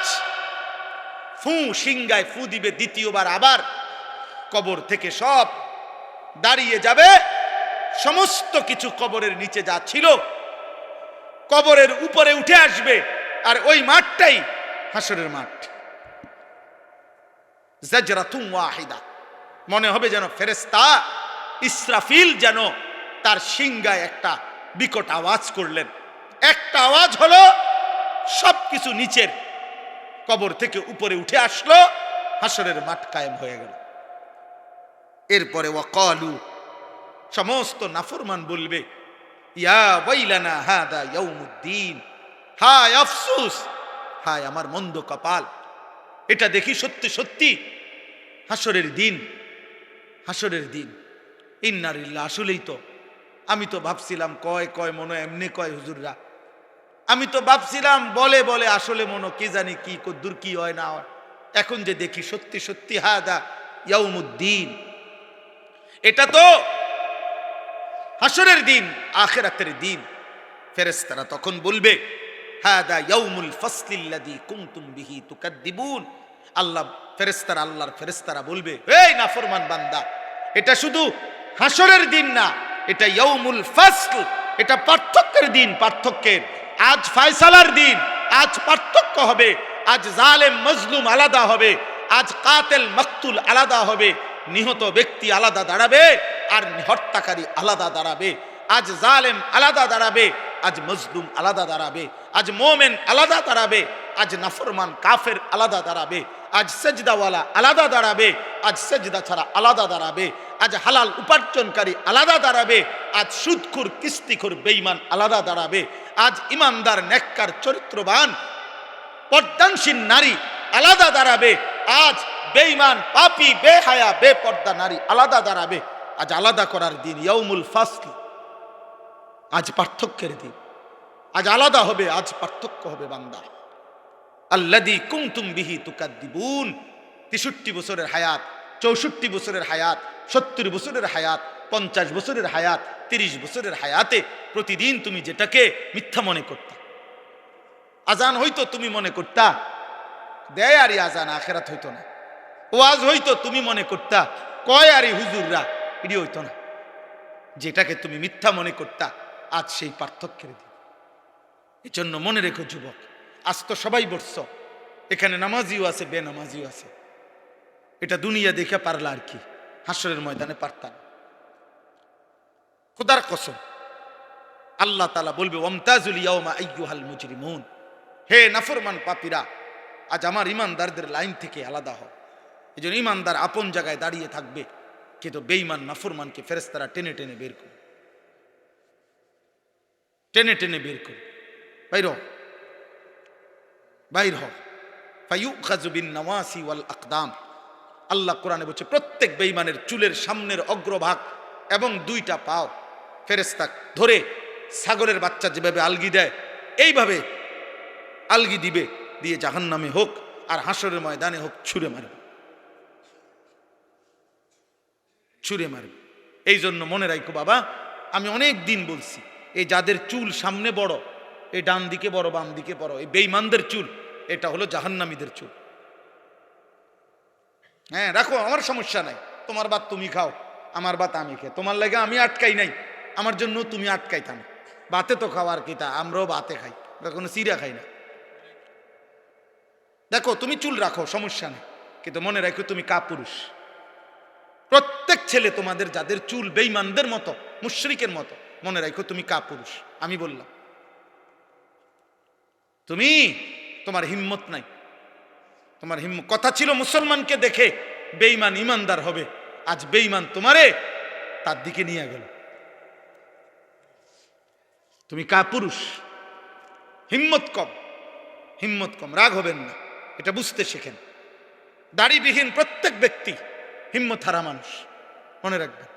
ফু সিংগায় ফু দিবে দ্বিতীয়বার, আবার কবর থেকে সব দাঁড়িয়ে যাবে, সমস্ত কিছু কবরের নিচে যা ছিল কবরের উপরে উঠে আসবে, আর ওই মাঠটাই হাসরের মাঠ। জাজরাতুন ওয়াহিদা, মনে হবে যেন ফেরেশতা ইসরাফিল যেন তার সিংহায় একটা বিকট আওয়াজ করলেন। একটা আওয়াজ হলো, সবকিছু নিচের কবর থেকে উপরে উঠে আসলো, হাসরের মাঠ কায়েম হয়ে গেল। এরপরে ওয়াকালু, সমস্ত নাফরমান বলবে, ইয়া ওয়াইলানা হাদা ইয়াউমুদ্দিন, হায় আফসোস, হায় আমার মন্দ কপাল, এটা দেখি সত্যি সত্যি হাসরের দিন, হাসরের দিন। ইন্নালিল্লাহ, আসলেই তো, আমি তো ভাবছিলাম কয় কয় মনে এমনি কয় হুজুররা, আমি তো ভাবছিলাম বলে বলে, আসলে মনে কি জানি কি কদ্দুর কি হয় না হয়, এখন যে দেখি সত্যি সত্যি হাদা ইয়াউমুদ্দিন, এটা তো হাসরের দিন, আখিরাতের দিন। ফেরেশতারা তখন বলবে, হাদা ইয়াউমুল ফাসলিল্লাযী কুনতুম বিহি তুকাদ্দিবুন। আল্লাহ ফেরেশতারা, আল্লাহর ফেরেশতারা বলবে, এই নাফরমান বান্দা, এটা শুধু হাসরের দিন না, এটা ইয়াউমুল ফাসল, এটা পার্থক্যের দিন, পার্থক্যের। আজ ফয়সালার দিন, আজ পার্থক্য হবে, আজ জালেম মজলুম আলাদা হবে, আজ কাতেল মাকতুল আলাদা হবে, নিহত ব্যক্তি আলাদা দাঁড়াবে আর হত্যাকারী আলাদা দাঁড়াবে। আজ জালেম আলাদা দাঁড়াবে, আজ মজলুম আলাদা দাঁড়াবে, আজ মোমেন আলাদা দাঁড়াবে, আজ নাফরমান কাফের আলাদা দাঁড়াবে, আজ সেজদাওয়ালা আলাদা দাঁড়াবে, আজ সেজদা ছাড়া আলাদা দাঁড়াবে, আজ হালাল উপার্জনকারী আলাদা দাঁড়াবে, আজ সুদখোর কিস্তিখোর বেঈমান আলাদা দাঁড়াবে, আজ ইমানদার নেককার চরিত্রবান পর্দানসীন নারী আলাদা দাঁড়াবে, আজ বেঈমান পাপী বেহায়া বেপর্দা নারী আলাদা দাঁড়াবে। আজ আলাদা করার দিন, ইয়াউমুল ফাসল, আজ পার্থক্যের দিন, আজ আলাদা হবে, আজ পার্থক্য হবে বান্দা। আল্লাযী কুনতুম বিহি তুকাদ্দিবুন, 63 বছরের হায়াত, 64 বছরের হায়াত, 70 বছরের হায়াত, 50 বছরের হায়াত, 30 বছরের হায়াতে প্রতিদিন তুমি যেটাকে মিথ্যা মনে করতা, আজান হইতো তুমি মনে করতা দেয় আরি আজান, আখেরাত হইতো না। ওয়াজ হইতো তুমি মনে করতা কয় আরি হুজুররা, এটি হইতো না। যেটাকে তুমি মিথ্যা মনে করতা, আজ সেই পার্থক্যের দিন। এই জন্য মনে রেখো যুবক, আজ তো সবাই বসছ, এখানে নামাজিও আছে বেনামাজিও আছে। এটা দুনিয়া দেখে পারলা আর কি, হাসরের ময়দানে পারতাম। খোদার কসম, আল্লাহ তাআলা বলবে, ওয়ামতাজুল ইয়াওমা আইয়ুহাল মুজরিমুন, হে নাফরমান পাপীরা, আজ আমার ইমানদারদের লাইন থেকে আলাদা হও। এই জন্য ইমানদার আপন জায়গায় দাঁড়িয়ে থাকবে, কিন্তু বেঈমান নাফরমানকে ফেরেশতারা টেনে টেনে বের করে, টেনে টেনে বের করে, বাইর হ, বাইর হ, ফায়ুখাযু বিন নাওয়াসি ওয়াল আকদাম। আল্লাহ কোরআনে বলছে, প্রত্যেক বেঈমানের চুলের সামনের অগ্রভাগ এবং 2টা পাও ফেরেশতা ধরে ছাগলের বাচ্চা যেভাবে আলগি দেয়, এইভাবে আলগি দিবে, দিয়ে জাহান্নামে হোক আর হাসরের ময়দানে হোক ছুঁড়ে মারবে, ছুঁড়ে মারবে। এই জন্য মনে রাখো বাবা, আমি অনেক দিন বলছি, এই যাদের চুল সামনে বড়, এই ডান দিকে বড় বাম দিকে বড়, এই বেঈমানদের চুল, এটা হলো জাহান্নামীদের চুল। হ্যাঁ রাখো, আমার সমস্যা নাই, তোমার ভাত তুমি খাও, আমার ভাত আমি খাই, তোমার লাগে আমি আটকাই নাই, আমার জন্য তুমি আটকাইতাম। ভাতে তো খাওয়ার কিতা, আমরাও ভাতে খাই, কোনো চিরা খাই না। দেখো তুমি চুল রাখো, সমস্যা নেই, কিন্তু মনে রাখো তুমি কাপুরুষ। প্রত্যেক ছেলে তোমাদের যাদের চুল বেঈমানদের মতো, মুশরিকের মতো, মনে রাখো তুমি কাপুরুষ। আমি বললাম, তুমি, তোমার হিম্মত নাই, তোমার হিম্মত। কথা ছিল মুসলমানকে দেখে বেঈমান ইমানদার হবে, আজ বেঈমান তোমারে তার দিকে নিয়ে গেল, তুমি কাপুরুষ, হিম্মত কম, হিম্মত কম। রাগ হবেন না, এটা বুঝতে শেখেন। দাড়িবিহীন প্রত্যেক ব্যক্তি হিম্মত হারা মানুষ, মনে রাখবেন।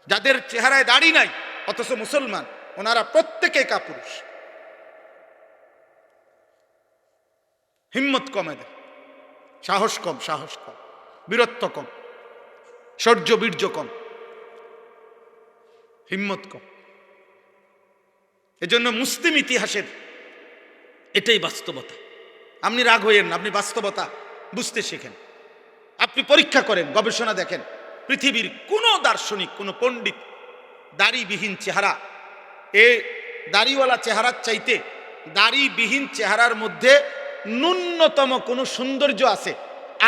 যাদের চেহারায় দাড়ি নাই অথচ মুসলমান, ওনারা প্রত্যেকে কাপুরুষ। হিম্মত কম এদের, সাহস কম, সাহস কম, বীরত্ব কম, শৌর্য বীর্য কম, হিম্মত কম। এজন্য মুসলিম ইতিহাসের এটাই বাস্তবতা। আপনি রাগ হইয়েন না, আপনি বাস্তবতা বুঝতে শেখেন। আপনি পরীক্ষা করেন, গবেষণা দেখেন, পৃথিবীর কোনো দার্শনিক, কোনো পণ্ডিত দাড়িবিহীন চেহারা, এ দাড়িওয়ালা চেহারার চাইতে দাড়িবিহীন চেহারার মধ্যে ন্যূনতম কোনো সৌন্দর্য আছে,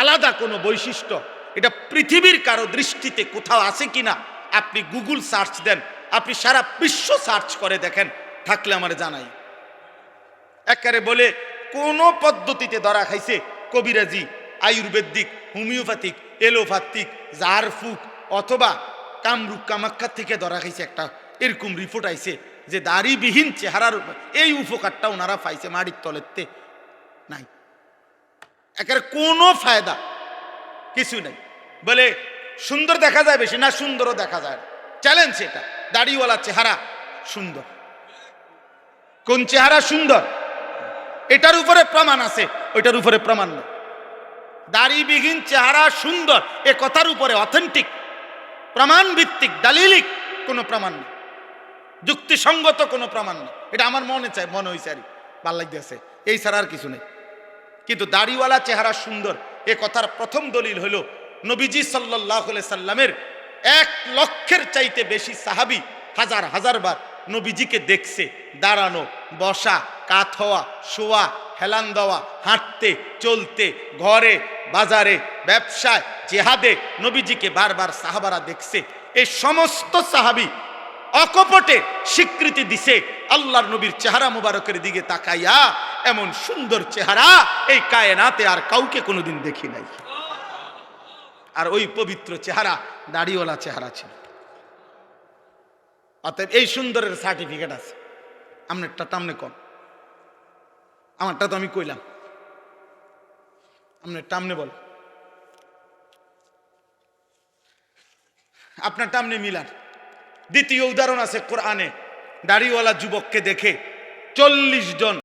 আলাদা কোনো বৈশিষ্ট্য, এটা পৃথিবীর কারো দৃষ্টিতে কোথাও আছে কিনা আপনি গুগল সার্চ দেন, আপনি সারা বিশ্ব সার্চ করে দেখেন, থাকলে আমার জানাই। একেবারে বলে কোন পদ্ধতিতে ধরা খাইছে, কবিরাজি, আয়ুর্বেদিক, হোমিওপ্যাথিক, এলোপ্যাথিক, জারফুক অথবা কামরূপ কামাখ্যা থেকে ধরা খাইছে, একটা এরকম রিপোর্ট আইছে যে দাড়িবিহীন চেহারার এই উপকারটা ওনারা পাইছে মাটির তলেতে নাই। একেবারে কোনো ফায়দা কিছু নাই। বলে সুন্দর দেখা যায় বেশি, না সুন্দরও দেখা যায়। চ্যালেঞ্জ এটা, দাড়িওয়ালা চেহারা সুন্দর। কোন চেহারা সুন্দর এটার উপরে প্রমাণ আছে, ওইটার উপরে প্রমাণ নেই। দাড়িবিহীন চেহারা সুন্দর এ কথার উপরে অথেন্টিক প্রমাণ ভিত্তিক দালিলিক কোনো প্রমাণ নেই, যুক্তিসঙ্গত কোনো প্রমাণ নেই। এটা আমার মনে হয়েছে আর ভাল লাগতেছে, এই ছাড়া আর কিছু নেই। কিন্তু দাড়িওয়ালা চেহারা সুন্দর এ কথার প্রথম দলিল হলো নবীজি সাল্লাল্লাহু আলাইহি সাল্লামের 1 লক্ষের চাইতে বেশি সাহাবী হাজার হাজার বার নবীজিকে দেখছে দাঁড়ানো, বসা, কাত হওয়া, শোয়া, হেলান দেওয়া, হাঁটতে চলতে, ঘরে বাজারে ব্যবসায় জিহাদে নবীজিকে বারবার সাহাবারা দেখছে। এই সমস্ত সাহাবী অকপটে স্বীকৃতি দিছে আল্লাহর নবীর চেহারা মুবারকের দিকে তাকাইয়া, এমন সুন্দর চেহারা এই কায়নাতে আর কাউকে কোনোদিন দেখি নাই। আর ওই পবিত্র চেহারা দাড়িওয়ালা চেহারা ছিল। অতএব এই সুন্দরের সার্টিফিকেট আছে। আপনারটা টামনে কম, আমারটা তো আমি কইলাম, আপনার টামনে বল, আপনার টামনে মিলান। দ্বিতীয় উদাহরণ আছে কোরআনে, দাড়িওয়ালা যুবককে দেখে 40 জন